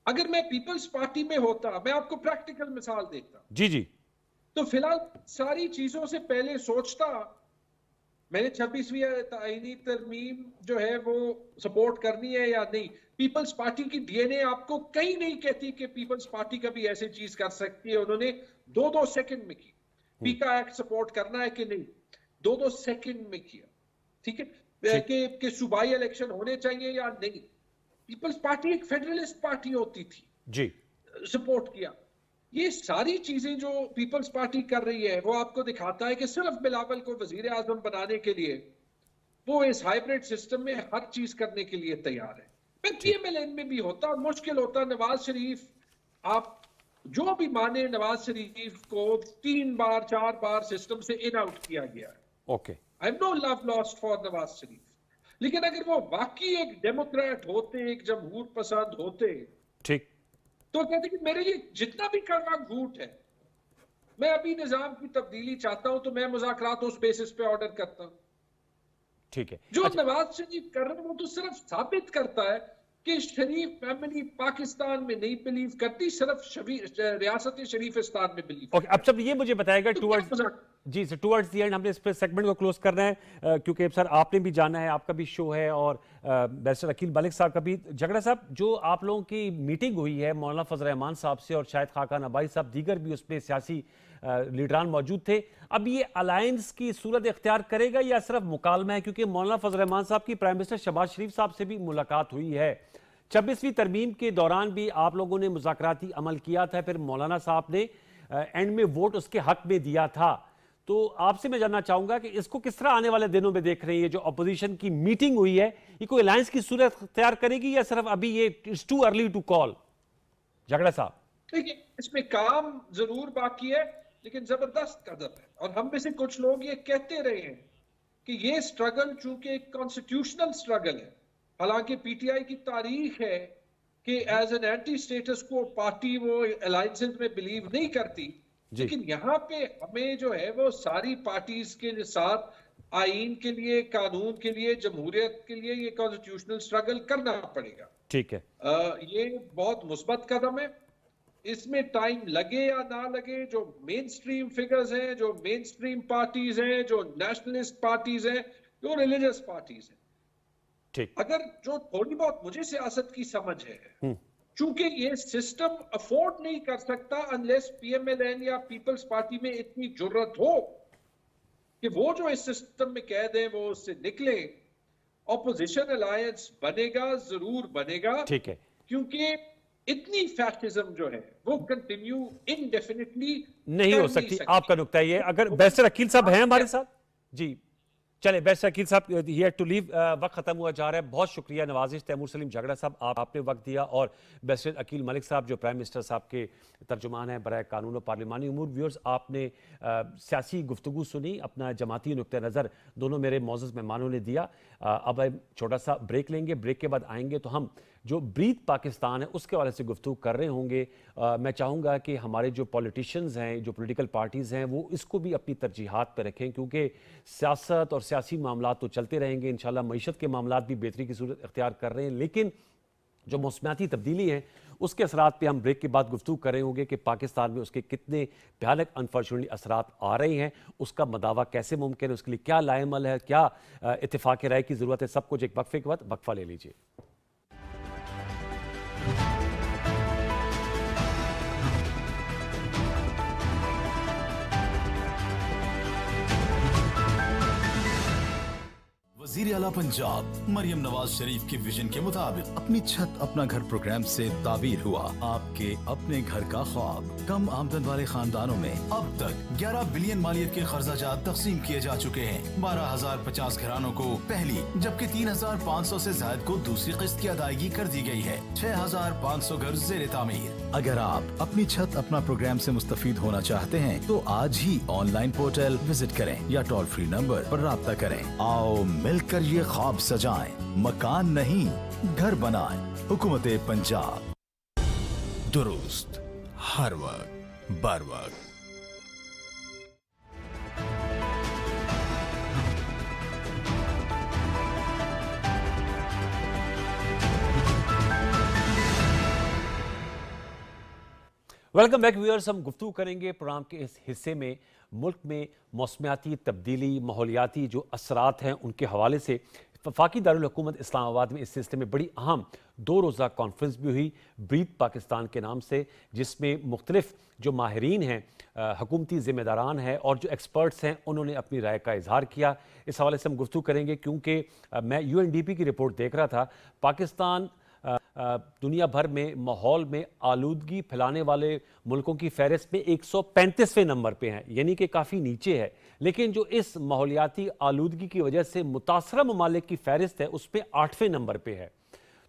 अगर मैं पीपल्स पार्टी में होता, मैं आपको प्रैक्टिकल मिसाल देता जी जी, तो फिलहाल सारी चीजों से पहले सोचता मैंने 26वीं आईनी तरमीम जो है वो सपोर्ट करनी है या नहीं। पीपल्स पार्टी की डीएनए आपको कहीं नहीं कहती कि पीपल्स पार्टी कभी ऐसी चीज कर सकती है। उन्होंने 2-2 सेकंड में की। पीका एक्ट सपोर्ट करना है कि नहीं, 2-2 सेकंड में किया। ठीक है कि सूबाई इलेक्शन होने चाहिए या नहीं। पीपल्स पार्टी एक फेडरलिस्ट पार्टी होती थी जी, सपोर्ट किया। ये सारी चीजें जो पीपल्स पार्टी कर रही है वो आपको दिखाता है कि सिर्फ बिलावल को वजीर आजम बनाने के लिए वो इस हाइब्रिड सिस्टम में हर चीज करने के लिए तैयार है। मैं पीएमएलएन में भी होता, मुश्किल होता, नवाज शरीफ, आप जो भी माने, नवाज शरीफ को 3 बार 4 बार सिस्टम से इन आउट किया गया है। Okay, I am no love lost for Nawaz Sharif, लेकिन अगर वो वाकई एक डेमोक्रेट होते, एक जमहूर पसंद होते, ठीक, तो कहते कि मेरे लिए जितना भी कड़वा झूठ है, मैं अभी निजाम की तब्दीली चाहता हूं तो मैं मुज़ाकरात उस बेसिस पे ऑर्डर करता हूं। ठीक है। जो नवाज शरीफ कर रहे हैं वो तो सिर्फ साबित करता है कि शरीफ फैमिली पाकिस्तान में नहीं बिलीव करती, सिर्फ रियासत शरीफिस्तान में बिलीव ओके, अब सब ये मुझे बताएगा टुवर्ड्स, करती। जी सर, टुवर्ड्स दी एंड हमने इस पर सेगमेंट को क्लोज करना है क्योंकि सर आपने भी जाना है, आपका भी शो है और बैरिस्टर अकील मलिक साहब का भी। झगड़ा साहब, जो आप लोगों की मीटिंग हुई है मौलाना फजल रहमान साहब से और शायद खाकान अबाई साहब, दीगर भी उसमें सियासी लीडरान मौजूद थे, अब ये अलायंस की सूरत इख्तियार करेगा या सिर्फ मुकालमा है? क्योंकि मौलाना फजल रहमान साहब की प्राइम मिनिस्टर शहबाज शरीफ साहब से भी मुलाकात हुई है, 26वीं तरमीम के दौरान भी आप लोगों ने मुज़ाकराती अमल किया था, फिर मौलाना साहब ने एंड में वोट उसके हक में दिया था। तो आपसे मैं जानना चाहूंगा कि इसको किस तरह आने वाले दिनों में देख रहे हैं? ये जो अपोजिशन की मीटिंग हुई है, ये कोई अलायंस की सूरत तैयार करेगी या सिर्फ अभी ये it's too early to call? Jhagra साहब, देखिए, इसमें काम जरूर बाकी है लेकिन जबरदस्त कदम है। और हम में से कुछ लोग ये कहते रहे हैं कि ये स्ट्रगल चूंकि एक कॉन्स्टिट्यूशनल स्ट्रगल है, हालांकि पीटीआई की तारीख है कि एज एन एंटी स्टेटस को पार्टी वो अलायंसेस में बिलीव नहीं करती, लेकिन यहाँ पे हमें जो है वो सारी पार्टीज के साथ आईन के लिए, कानून के लिए, जमहूरियत के लिए ये कॉन्स्टिट्यूशनल स्ट्रगल करना पड़ेगा। ठीक है, ये बहुत मुस्बत कदम है इसमें टाइम लगे या ना लगे, जो मेन स्ट्रीम फिगर्स हैं, जो मेन स्ट्रीम पार्टीज हैं, जो नेशनलिस्ट पार्टीज हैं, जो रिलीजियस पार्टीज हैं, ठीक। अगर जो थोड़ी बहुत मुझे सियासत की समझ है, चूंकि ये सिस्टम अफोर्ड नहीं कर सकता अनलेस पीएमएलएन या पीपल्स पार्टी में इतनी जुर्रत हो कि वो जो इस सिस्टम में कैद है वो उससे निकले। ऑपोजिशन अलायंस बनेगा, जरूर बनेगा, ठीक है, क्योंकि इतनी फैक्टिज्म जो है वो कंटिन्यू इनडेफिनिटली नहीं हो सकती। आपका नुक्ता ये, अगर बैरिस्टर अकील साहब हैं हमारे साथ, जी चले बैरिस्टर अकील साहब ही हैड टू लीव, वक्त खत्म हुआ जा रहा है। बहुत शुक्रिया नवाजिश तैमूर सलीम झगड़ा साहब, आपने वक्त दिया, और बैरिस्टर अकील मलिक साहब जो प्राइम मिनिस्टर साहब के तर्जुमान हैं बराए कानून और पार्लिमानी उमूर। व्यूअर्स, आपने सियासी गुफ्तगू सुनी, अपना जमाती नुक्ता नज़र दोनों मेरे मौजूद मेहमानों ने दिया। अब हम छोटा सा ब्रेक लेंगे, ब्रेक के बाद आएंगे तो हम जो ब्रीथ पाकिस्तान है उसके हवाले से गुफ्तगू कर रहे होंगे। मैं चाहूँगा कि हमारे जो पॉलिटिशियंस हैं, जो पॉलिटिकल पार्टीज़ हैं, वो इसको भी अपनी तरजीहात पर रखें, क्योंकि सियासत और सियासी मामला तो चलते रहेंगे। इंशाल्लाह मईशत के मामला भी बेहतरी की सूरत इख्तियार कर रहे हैं, लेकिन जो मौसमियाती तब्दीली है उसके असरात पे हम ब्रेक के बाद गुफ्तगू कर रहे होंगे कि पाकिस्तान में उसके कितने भयानक अनफॉर्चुनेटली असरात आ रहे हैं, उसका मदावा कैसे मुमकिन है, उसके लिए क्या लाएमल है, क्या इत्तेफाक राय की ज़रूरत है। सब कुछ एक वक्फे के बाद, वक्फा ले लीजिए। वज़ीर आला पंजाब मरियम नवाज शरीफ के विजन के मुताबिक अपनी छत अपना घर प्रोग्राम से ताबीर हुआ आपके अपने घर का ख्वाब। कम आमदन वाले खानदानों में अब तक 11 बिलियन मालियत के कर्जाजात तकसीम किए जा चुके हैं। 12,050 घरानों को पहली जबकि 3,500 से ज्यादा को दूसरी किस्त की अदायगी कर दी गई है। 6,500 घर जेर तामीर। अगर आप अपनी छत अपना प्रोग्राम से मुस्तफीद होना चाहते हैं तो आज ही ऑनलाइन पोर्टल विजिट करें या टोल फ्री नंबर पर राब्ता करें। आओ मिलकर ये ख्वाब सजाएं, मकान नहीं घर बनाएं। हुकूमत पंजाब, दुरुस्त हर वक्त बर वक्त। वेलकम बैक व्यूअर्स, हम गुफ्तगू करेंगे प्रोग्राम के इस हिस्से में मुल्क में मौसमियाती तब्दीली, माहौलियाती जो असरात हैं उनके हवाले से। वफाकी दारुल हुकूमत इस्लामाबाद में इस सिलसिले में बड़ी अहम 2 रोज़ा कॉन्फ्रेंस भी हुई ब्रीथ पाकिस्तान के नाम से, जिसमें मुख्तलिफ जो माहिरीन हैं, हुकूमती ज़िम्मेदारान हैं और जो एक्सपर्ट्स हैं, उन्होंने अपनी राय का इजहार किया। इस हवाले से हम गुफ्तगू करेंगे क्योंकि मैं UNDP की रिपोर्ट देख रहा था। पाकिस्तान दुनिया भर में माहौल में आलूदगी फैलाने वाले मुल्कों की फहरिस्त में 135वें नंबर पे हैं, यानी कि काफ़ी नीचे है। लेकिन जो इस माहौलियाती आलूदगी की वजह से मुतासरा ममालिक की फहरिस्त है उसमें 8वें नंबर पे है।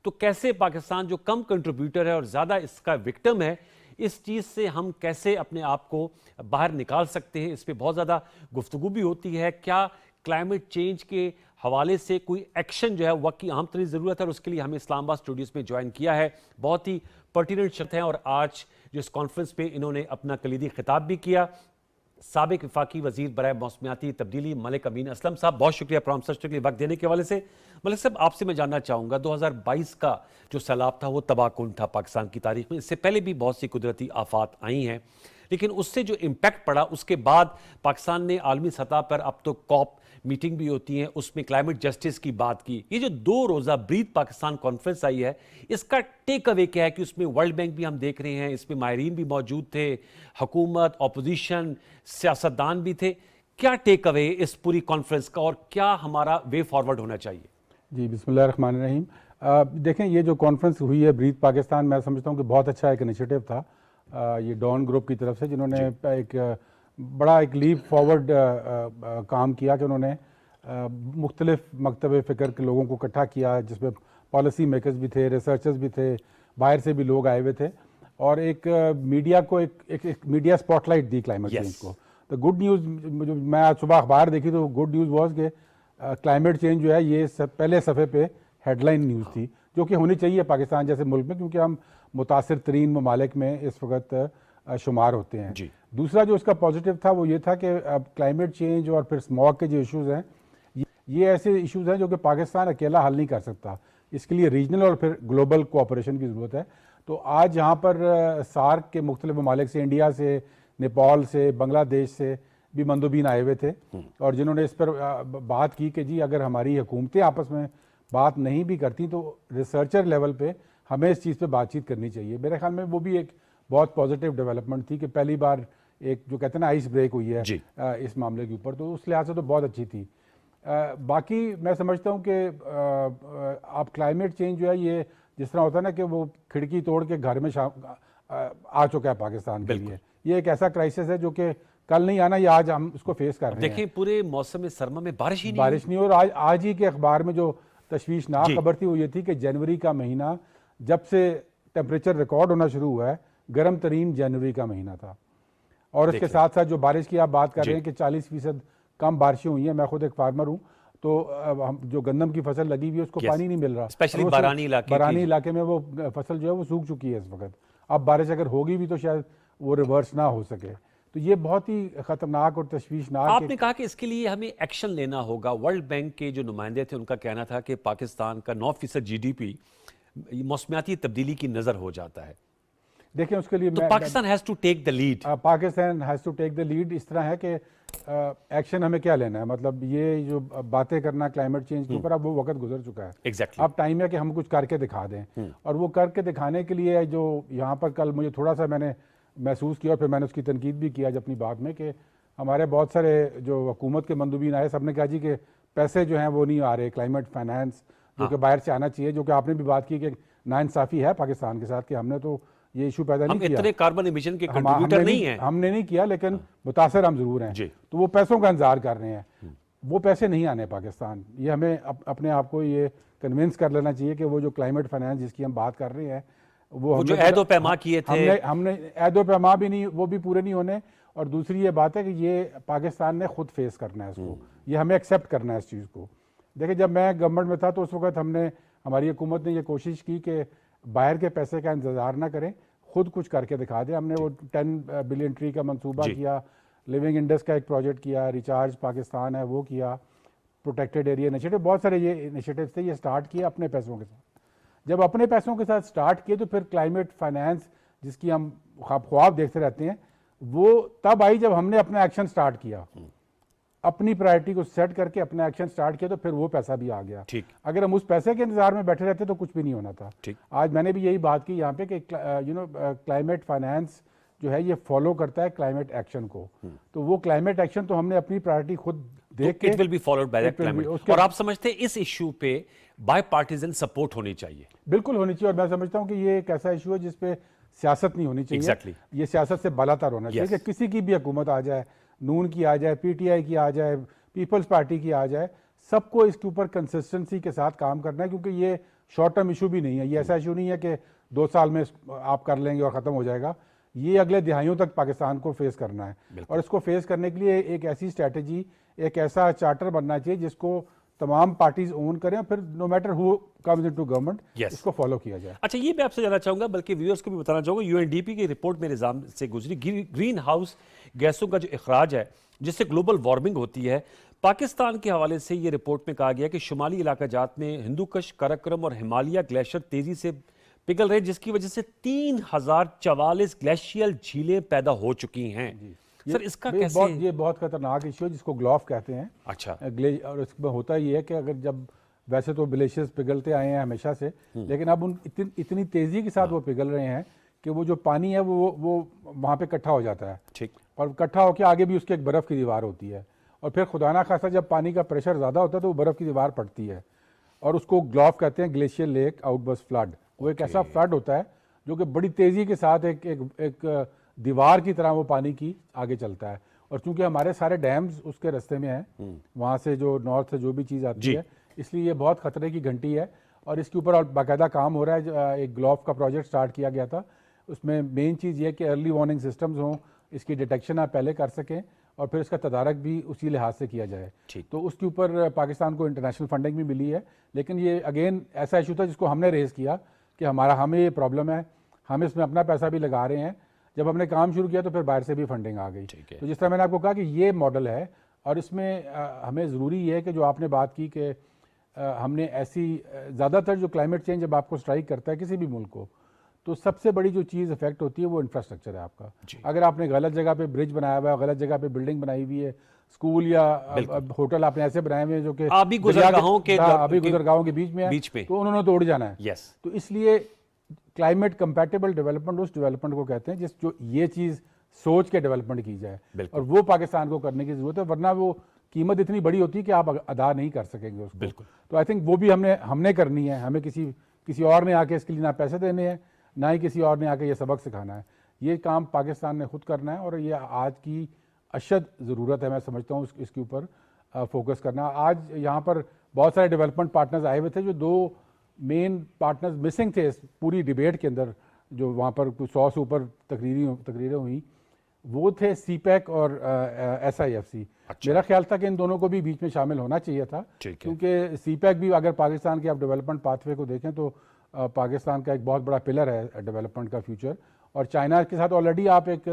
तो कैसे पाकिस्तान जो कम कंट्रीब्यूटर है और ज़्यादा इसका विक्टिम है, इस चीज़ से हम कैसे अपने आप को बाहर निकाल सकते हैं, इस पर बहुत ज़्यादा गुफ्तगू भी होती है। क्या क्लाइमेट चेंज के हवाले से कोई एक्शन जो है वक्त की अहम तरीन ज़रूरत है, और उसके लिए हमें इस्लामाबाद स्टूडियोज़ में ज्वाइन किया है बहुत ही पर्टिनेंट शख्स हैं, और आज जो इस कॉन्फ्रेंस पे इन्होंने अपना कलीदी खिताब भी किया। साबिक वफाकी वज़ीर बराए मौसमियाती तब्दीली मलिक अमीन असलम साहब, बहुत शुक्रिया प्रोग्राम सच के लिए वक्त देने के हवाले से। मलिक साहब, आपसे मैं जानना चाहूँगा, 2022 का जो सैलाब था वो तबाहकुन था पाकिस्तान की तारीख में। इससे पहले भी बहुत सी कुदरती आफात आई हैं, लेकिन उससे जो इम्पैक्ट पड़ा उसके बाद पाकिस्तान ने आलमी सतह पर, अब तो कॉप मीटिंग भी होती है, उसमें क्लाइमेट जस्टिस की बात की। ये जो 2 रोज़ा ब्रीथ पाकिस्तान कॉन्फ्रेंस आई है, इसका टेक अवे क्या है कि उसमें वर्ल्ड बैंक भी हम देख रहे हैं, इसमें माहिरीन भी मौजूद थे, हुकूमत, अपोजिशन, सियासतदान भी थे। क्या टेक अवे इस पूरी कॉन्फ्रेंस का और क्या हमारा वे फॉरवर्ड होना चाहिए? जी, बिस्मिल्लाहिर्रहमानिर्रहीम। देखें, ये जो कॉन्फ्रेंस हुई है ब्रीथ पाकिस्तान, मैं समझता हूँ कि बहुत अच्छा एक इनिशिएटिव था ये डॉन ग्रुप की तरफ से, जिन्होंने एक बड़ा एक लीप फॉरवर्ड काम किया कि उन्होंने मुख्तलिफ मकतब फ़िक्र के लोगों को इकट्ठा किया, जिसमें पॉलिसी मेकर्स भी थे, रिसर्चर्स भी थे, बाहर से भी लोग आए हुए थे, और एक मीडिया को एक media spotlight the climate change को। तो गुड न्यूज़, जो मैं आज सुबह अखबार देखी तो गुड न्यूज़ वॉज कि क्लाइमेट चेंज जो है ये पहले सफ़े पे हेडलाइन न्यूज़ थी, जो कि होनी चाहिए पाकिस्तान जैसे मुल्क में, क्योंकि हम मुतासिर तरीन ममालिक में इस वक्त शुमार होते हैं। दूसरा जो इसका पॉजिटिव था वो ये था कि अब क्लाइमेट चेंज और फिर स्मॉग के जो इश्यूज़ हैं, ये ऐसे इश्यूज़ हैं जो कि पाकिस्तान अकेला हल नहीं कर सकता, इसके लिए रीजनल और फिर ग्लोबल कोऑपरेशन की ज़रूरत है। तो आज यहाँ पर सार्क के मुख्तलिफ ममालिक से, इंडिया से, नेपाल से, बांग्लादेश से भी मंदोबीन आए हुए थे और जिन्होंने इस पर बात की कि जी अगर हमारी हुकूमतें आपस में बात नहीं भी करती तो रिसर्चर लेवल पे हमें इस चीज़ पे बातचीत करनी चाहिए। मेरे ख्याल में वो भी एक बहुत पॉजिटिव डेवलपमेंट थी कि पहली बार एक जो कहते हैं ना आइस ब्रेक हुई है इस मामले के ऊपर, तो उस लिहाज से तो बहुत अच्छी थी। बाकी मैं समझता हूँ कि आप क्लाइमेट चेंज जो है ये जिस तरह होता है ना कि वो खिड़की तोड़ के घर में आ चुका है पाकिस्तान के लिए, ये एक ऐसा क्राइसिस है जो कि कल नहीं आना, ये आज हम उसको फेस कर रहे हैं। देखें पूरे मौसम सरमा में बारिश ही नहीं और आज ही के अखबार में जो तशवीशनाक खबर थी वो ये थी कि जनवरी का महीना जब से टेम्परेचर रिकॉर्ड होना शुरू हुआ है गर्म तरीन जनवरी का महीना था। और इसके साथ साथ जो बारिश की आप बात कर रहे हैं कि 40% कम बारिशें हुई हैं। मैं खुद एक फार्मर हूँ, तो हम जो गंदम की फसल लगी हुई है उसको पानी नहीं मिल रहा, स्पेशली बारानी इलाके में वो फसल जो है वो सूख चुकी है इस वक्त। अब बारिश अगर होगी भी तो शायद वो रिवर्स ना हो सके, तो ये बहुत ही खतरनाक और तशवीशनाक। आपने कहा कि इसके लिए हमें एक्शन लेना होगा। वर्ल्ड बैंक के जो नुमाइंदे थे उनका कहना था कि पाकिस्तान का 9% GDP मौसमियाती तब्दीली की नजर हो जाता है। देखिए उसके लिए तो Pakistan has to take the lead. Pakistan has to take the lead. इस तरह है कि एक्शन हमें क्या लेना है, मतलब ये जो बातें करना क्लाइमेट चेंज के ऊपर अब वो वक्त गुजर चुका है। एग्जैक्टली अब टाइम है कि हम कुछ करके दिखा दें। और वो करके दिखाने के लिए जो यहाँ पर कल मुझे थोड़ा सा मैंने महसूस किया और फिर मैंने उसकी तनकीद भी किया अपनी बात में कि हमारे बहुत सारे जो हुकूमत के मंदूबीन आए, सबने कहा जी कि पैसे जो हैं वो नहीं आ रहे, क्लाइमेट फाइनेंस जो कि बाहर से आना चाहिए, जो कि आपने भी बात की कि नाइंसाफ़ी है पाकिस्तान के साथ कि हमने तो ये इशू पैदा नहीं किया, इतने कार्बन एमिशन के कंट्रीब्यूटर नहीं हैं, हमने नहीं किया, लेकिन मुतासर हम जरूर हैं। तो वो पैसों का इंतजार कर रहे हैं, वो पैसे नहीं आने पाकिस्तान। ये हमें अपने आप को ये कन्विंस कर लेना चाहिए कि वो जो क्लाइमेट फाइनेंस जिसकी हम बात कर रहे हैं वो जो ऐदो पैमा किए थे, हमने ऐदो पैमा भी नहीं, वो भी पूरे नहीं होने। और दूसरी ये बात है कि ये पाकिस्तान ने खुद फेस करना है इसको, ये हमें एक्सेप्ट करना है इस चीज़ को। देखिए जब मैं गवर्नमेंट में था तो उस वक्त हमारी हुकूमत ने ये कोशिश की कि बाहर के पैसे का इंतज़ार ना करें, खुद कुछ करके दिखा दें। हमने वो 10 बिलियन ट्री का मंसूबा किया, लिविंग इंडस का एक प्रोजेक्ट किया, रिचार्ज पाकिस्तान है वो किया, प्रोटेक्टेड एरिया इनिशिएटिव, बहुत सारे ये इनिशिएटिव्स थे, ये स्टार्ट किए अपने पैसों के साथ। जब अपने पैसों के साथ स्टार्ट किए तो फिर क्लाइमेट फाइनेंस जिसकी हम ख्वाब देखते रहते हैं वो तब आई जब हमने अपना एक्शन स्टार्ट किया, अपनी प्रायोरिटी को सेट करके अपना एक्शन स्टार्ट किया, तो फिर वो पैसा भी आ गया। अगर हम उस पैसे के इंतजार में बैठे रहते तो कुछ भी नहीं होना था। आज मैंने भी यही बात की यहाँ पे कि क्लाइमेट फाइनेंस जो है ये फॉलो करता है क्लाइमेट एक्शन को, तो वो क्लाइमेट एक्शन तो हमने अपनी प्रायोरिटी खुद देख के it will be followed by the climate. और आप समझते हैं इस इशू पे बाय पार्टीजन सपोर्ट होनी चाहिए? बिल्कुल होनी चाहिए, और मैं समझता हूँ कि ये एक ऐसा इशू है जिसपे सियासत नहीं होनी चाहिए। ये सियासत से बालातर होना चाहिए कि किसी की भी हुकूमत आ जाए, नून की आ जाए, PTI की आ जाए, पीपल्स पार्टी की आ जाए, सबको इसके ऊपर कंसिस्टेंसी के साथ काम करना है, क्योंकि ये शॉर्ट टर्म इशू भी नहीं है। ये ऐसा इशू नहीं है कि 2 साल में आप कर लेंगे और ख़त्म हो जाएगा। ये अगले दिहाइयों तक पाकिस्तान को फेस करना है, और इसको फेस करने के लिए एक ऐसी स्ट्रैटेजी, एक ऐसा चार्टर बनना चाहिए जिसको तमाम पार्टीज ओन करें, और फिर no matter who comes into government इसको फॉलो किया जाए। अच्छा, ये मैं आपसे जानना चाहूंगा, बल्कि व्यूअर्स को भी बताना चाहूंगा, UNDP की रिपोर्ट मेरे निज़ाम से गुजरी, ग्रीन हाउस गैसों का जो अखराज है जिससे ग्लोबल वार्मिंग होती है, पाकिस्तान के हवाले से ये रिपोर्ट में कहा गया कि शुमाली इलाका जात में हिंदुकश, कराक्रम और हिमालय ग्लेशियर तेजी से पिघल रहे, जिसकी वजह से 3044 ग्लेशियल झीलें पैदा हो चुकी हैं। सर इसका कैसे? ये बहुत खतरनाक इशू है जिसको ग्लोफ कहते हैं। अच्छा। और इसमें होता ये है कि अगर जब वैसे तो ग्लेशियर्स पिघलते आए हैं हमेशा से, लेकिन अब इतनी तेजी के साथ वो पिघल रहे हैं कि वो जो पानी है वो वहाँ पे इकट्ठा हो जाता है। ठीक। और इकट्ठा होकर आगे भी उसके एक बर्फ़ की दीवार होती है, और फिर खुदा ना खासा जब पानी का प्रेशर ज़्यादा होता है तो वो बर्फ़ की दीवार पड़ती है, और उसको ग्लोफ कहते हैं, ग्लेशियर लेक आउटबर्स्ट फ्लड। वो एक ऐसा फ्लड होता है जो कि बड़ी तेज़ी के साथ एक दीवार की तरह वो पानी की आगे चलता है। और चूंकि हमारे सारे डैम्स उसके रास्ते में हैं, वहाँ से जो नॉर्थ से जो भी चीज़ आती है, इसलिए ये बहुत ख़तरे की घंटी है। और इसके ऊपर बाकायदा काम हो रहा है। एक ग्लोफ का प्रोजेक्ट स्टार्ट किया गया था, उसमें मेन चीज़ ये है कि अर्ली वार्निंग सिस्टम्स हों, इसकी डिटेक्शन आप पहले कर सकें, और फिर इसका तदारक भी उसी लिहाज से किया जाए। तो उसके ऊपर पाकिस्तान को इंटरनेशनल फंडिंग भी मिली है, लेकिन ये अगेन ऐसा इशू था जिसको हमने रेज़ किया कि हमें ये प्रॉब्लम है, हम इसमें अपना पैसा भी लगा रहे हैं। जब हमने काम शुरू किया तो फिर बाहर से भी फंडिंग आ गई। तो जिस तरह मैंने आपको कहा कि ये मॉडल है, और इसमें हमें ज़रूरी है कि जो आपने बात की कि हमने ऐसी ज़्यादातर जो क्लाइमेट चेंज जब आपको स्ट्राइक करता है किसी भी मुल्क को, तो सबसे बड़ी जो चीज़ इफेक्ट होती है वो इंफ्रास्ट्रक्चर है आपका। अगर आपने गलत जगह पे ब्रिज बनाया हुआ है, गलत जगह पे बिल्डिंग बनाई हुई है, स्कूल या होटल आपने ऐसे बनाए हुए हैं जो कि आबी गुजरगाहों के आबी गुजरगाहों के बीच में है, बीच में। तो उन्होंने तो उड़ जाना है। यस, तो इसलिए क्लाइमेट कंपैटिबल डेवलपमेंट उस डेवलपमेंट को कहते हैं जिस जो ये चीज़ सोच के डेवलपमेंट की जाए, और वो पाकिस्तान को करने की जरूरत है, वरना वो कीमत इतनी बड़ी होती है कि आप अदा नहीं कर सकेंगे उसको। बिल्कुल। तो आई थिंक वो भी हमने करनी है। हमें किसी और ने आके इसके लिए ना पैसे देने हैं, ना ही किसी और ने आके ये सबक सिखाना है। ये काम पाकिस्तान ने खुद करना है, और ये आज की अशद ज़रूरत है, मैं समझता हूँ इसके ऊपर फोकस करना। आज यहाँ पर बहुत सारे डेवलपमेंट पार्टनर्स आए हुए थे, जो 2 मेन पार्टनर्स मिसिंग थे इस पूरी डिबेट के अंदर, जो वहाँ पर कुछ 100 से ऊपर तकरीरें हुई, वो थे CPEC और SIFC। मेरा ख्याल था कि इन दोनों को भी बीच में शामिल होना चाहिए था, क्योंकि CPEC भी अगर पाकिस्तान के आप डेवलपमेंट पाथवे को देखें तो पाकिस्तान का एक बहुत बड़ा पिलर है डेवलपमेंट का फ्यूचर। और चाइना के साथ ऑलरेडी आप एक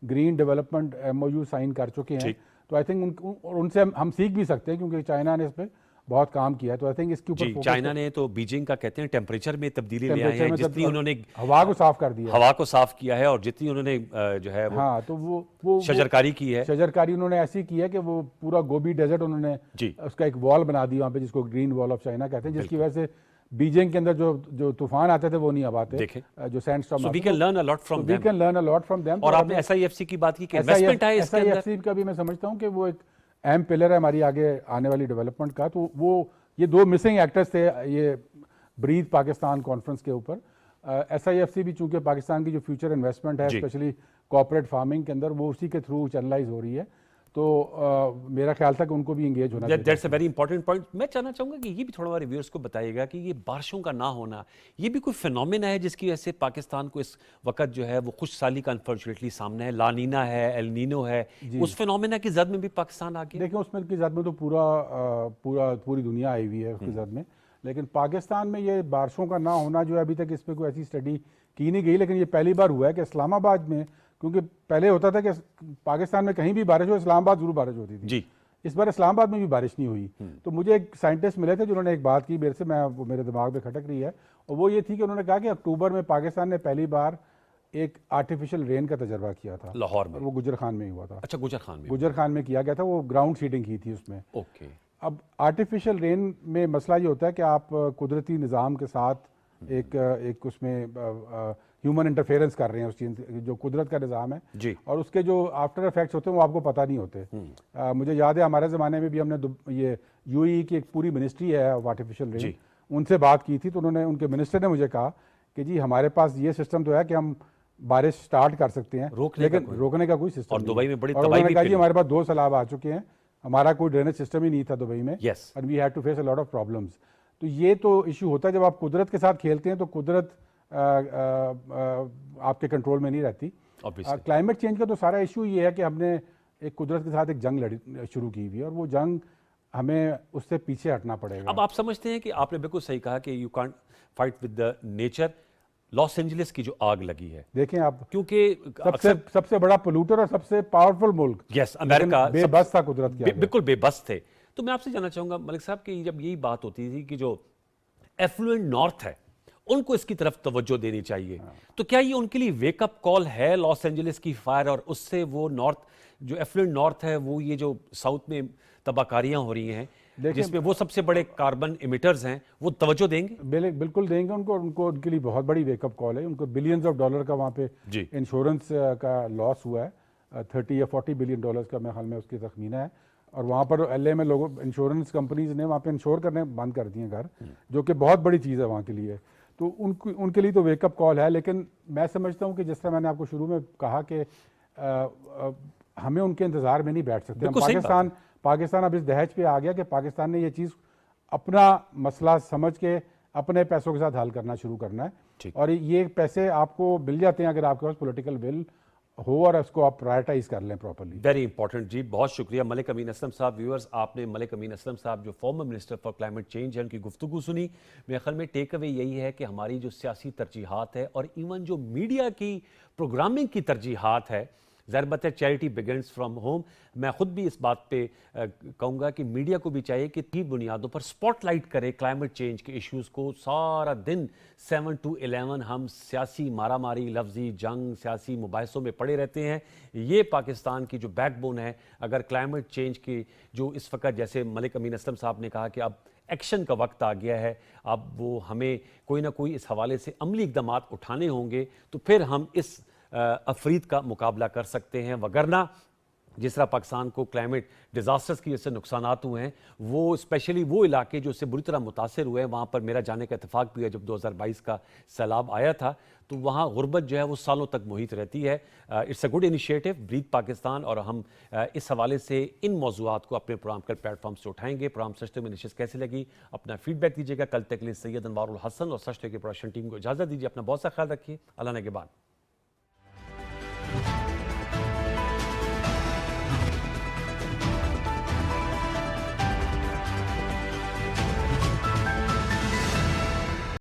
ग्रीन डेवलपमेंट MOU साइन कर चुके हैं, तो आई थिंक उनसे हम सीख भी सकते हैं, क्योंकि चाइना ने इस पर बहुत काम किया है। तो आई थिंक इसके ऊपर चाइना ने तो बीजिंग का कहते हैं टेम्परेचर में तब्दीली ले आए हैं, जितनी उन्होंने हवा को साफ कर दिया, हवा को साफ किया है, और जितनी उन्होंने जो है वो हाँ, तो वो शजरकारी की है। शजरकारी उन्होंने ऐसी की है कि वो पूरा गोबी डेजर्ट उन्होंने उसका एक वॉल बना दी वहाँ पे, जिसको ग्रीन वॉल ऑफ चाइना कहते हैं, जिसकी वजह से बीजिंग के अंदर जो तूफान आते थे वो नहीं अब आते, जो sandstorm. So we can learn a lot from them. We can learn a lot from them. और आपने SIFC की बात की कि इन्वेस्टमेंट है इसके अंदर। SIFC का भी मैं समझता हूँ कि वो एक अहम पिलर है हमारी आगे आने वाली डेवलपमेंट का। तो वो ये 2 मिसिंग एक्टर्स थे ये ब्रीथ पाकिस्तान कॉन्फ्रेंस के ऊपर। SIFC भी चूंकि पाकिस्तान की जो फ्यूचर इन्वेस्टमेंट है, स्पेशली कॉर्पोरेट फार्मिंग के अंदर, वो उसी के थ्रू चैनलाइज हो रही है। तो मेरा ख्याल था कि उनको भी एंगेज होना चाहिए। That's a very important point. मैं चाहना चाहूँगा कि ये भी थोड़ा रिव्यूअर्स को बताइएगा कि ये बारिशों का ना होना, ये भी कोई फिनोमेना है जिसकी वजह से पाकिस्तान को इस वक्त जो है वो खुशहाली का अनफॉर्चुनेटली सामने है। लानीना है, एल नीनो है, उस फिनोमेना की जद में भी पाकिस्तान आ गया। देखिए, उसमें की जद में तो पूरी दुनिया आई हुई है उसकी जद में, लेकिन पाकिस्तान में ये बारिशों का ना होना जो है, अभी तक इस पर कोई ऐसी स्टडी की नहीं गई, लेकिन ये पहली बार हुआ है कि इस्लामाबाद में, क्योंकि पहले होता था कि पाकिस्तान में कहीं भी बारिश हो, इस्लामाबाद जरूर बारिश होती थी। इस बार इस्लामाबाद में भी बारिश नहीं हुई। तो मुझे एक साइंटिस्ट मिले थे जिन्होंने एक बात की मेरे से, वो मेरे दिमाग में खटक रही है, और वो ये थी कि उन्होंने कहा कि अक्टूबर में पाकिस्तान ने पहली बार एक आर्टिफिशियल रेन का तजर्बा किया था लाहौर में। वो गुजर खान में हुआ था। अच्छा, गुजर खान में किया गया था। वो ग्राउंड सीडिंग की थी उसमें। ओके। अब आर्टिफिशियल रेन में मसला ये होता है कि आप कुदरती निज़ाम के साथ एक उसमें ह्यूमन इंटरफेरेंस कर रहे हैं, उस चीज जो कुदरत का निज़ाम है जी, और उसके जो आफ्टर इफेक्ट्स होते हैं वो आपको पता नहीं होते। मुझे याद है हमारे ज़माने में भी हमने ये UAE की एक पूरी मिनिस्ट्री है आर्टिफिशियल रेन, उनसे बात की थी, तो उनके मिनिस्टर ने मुझे कहा कि जी हमारे पास ये सिस्टम तो है कि हम बारिश स्टार्ट कर सकते हैं, लेकिन रोकने का कोई सिस्टम और दुबई में बड़ी तबाही भी कहा हमारे पास 2 सैलाब आ चुके हैं, हमारा कोई ड्रेनेज सिस्टम ही नहीं था दुबई में, and we had to face a lot of problems. तो ये तो इशू होता है जब आप कुदरत के साथ खेलते हैं, तो कुदरत आपके कंट्रोल में नहीं रहती। क्लाइमेट चेंज का तो सारा इशू ये है कि हमने एक कुदरत के साथ एक जंग शुरू की हुई है, और वो जंग हमें उससे पीछे हटना पड़ेगा। अब आप समझते हैं कि आपने बिल्कुल सही कहा कि you can't fight with the nature. Los Angeles की जो आग लगी है, देखें आप, क्योंकि सबसे बड़ा पोल्यूटर और सबसे पावरफुल मुल्क, यस, अमेरिका बेबस था कुदरत के आगे, बिल्कुल बेबस थे। तो मैं आपसे जानना चाहूंगा मलिक साहब कि जब यही बात होती थी कि जो एफ्लुएंट नॉर्थ है उनको इसकी तरफ तवज्जो देनी चाहिए, तो क्या ये उनके लिए वेकअप कॉल है लॉस एंजलिस की फायर, और उससे वो नॉर्थ जो एफ्लुएंट नॉर्थ है, वो ये जो साउथ में तबाहकारियां हो रही हैं जिसमें वो सबसे बड़े कार्बन इमिटर्स हैं, वो तवज्जो देंगे? बिल्कुल देंगे उनको उनके लिए बहुत बड़ी वेकअप कॉल है। उनको बिलियंस ऑफ डॉलर का वहाँ पे इंश्योरेंस का लॉस हुआ है, 30 या 40 बिलियन डॉलर्स का मेरे ख्याल में उसकी तखमीना है, और वहाँ पर LA में लोगों इंश्योरेंस कंपनीज ने वहाँ पे इंश्योर करने बंद कर दिए घर, जो कि बहुत बड़ी चीज़ है वहाँ के लिए। तो उनके लिए तो वेकअप कॉल है, लेकिन मैं समझता हूँ कि जिस तरह मैंने आपको शुरू में कहा कि हमें उनके इंतज़ार में नहीं बैठ सकते। पाकिस्तान अब इस दहज पे आ गया कि पाकिस्तान ने ये चीज़ अपना मसला समझ के अपने पैसों के साथ हल करना शुरू करना है, और ये पैसे आपको मिल जाते हैं अगर आपके पास पॉलिटिकल विल हो और उसको आप प्रायोरिटाइज कर लें प्रॉपर्ली। वेरी इंपॉर्टेंट जी, बहुत शुक्रिया मलिक अमीन असलम साहब। व्यूअर्स, आपने मलिक अमीन असलम साहब जो former minister for climate change है उनकी गुफ्तगू सुनी। मेरे ख्याल में टेक अवे यही है कि हमारी जो सियासी तरजीहात है और इवन जो मीडिया की प्रोग्रामिंग की तरजीहात है ज़ाहिर बात है चैरिटी बिगिंस फ्रॉम होम। मैं खुद भी इस बात पे कहूँगा कि मीडिया को भी चाहिए कि तीन बुनियादों पर स्पॉटलाइट करे क्लाइमेट चेंज के इश्यूज़ को। सारा दिन 7 to 11 हम सियासी मारामारी, लफ्जी जंग, सियासी मुबाहिसों में पड़े रहते हैं। ये पाकिस्तान की जो बैकबोन है, अगर क्लाइमेट चेंज की जो इस वक्त, जैसे मलिक अमीन असलम साहब ने कहा कि अब एक्शन का वक्त आ गया है, अब वो हमें कोई ना कोई इस हवाले से अमली इकदाम उठाने होंगे, तो फिर हम इस अफरीद का मुकाबला कर सकते हैं। वगरना जिस तरह पाकिस्तान को क्लाइमेट डिज़ास्टर्स की वजह से नुकसानात हुए हैं, वो स्पेशली वो इलाके जो इससे बुरी तरह मुतासर हुए हैं, वहाँ पर मेरा जाने का इत्तेफाक भी है। जब 2022 का सैलाब आया था तो वहाँ गुर्बत जो है वो सालों तक मुहित रहती है। It's a good initiative breathe Pakistan, और हम इस हवाले से इन मौज़ूआत को अपने प्रोग्राम कल प्लेटफॉर्म से उठाएंगे। प्रोग्राम सच में नशिस्त कैसी लगी अपना फीडबैक दीजिएगा। कल तक के लिए सैयद अनवारुल हसन और सच के प्रोडक्शन टीम को इजाज़त दीजिए। अपना बहुत सा ख्याल रखिए। अल्लाह ने के बाद।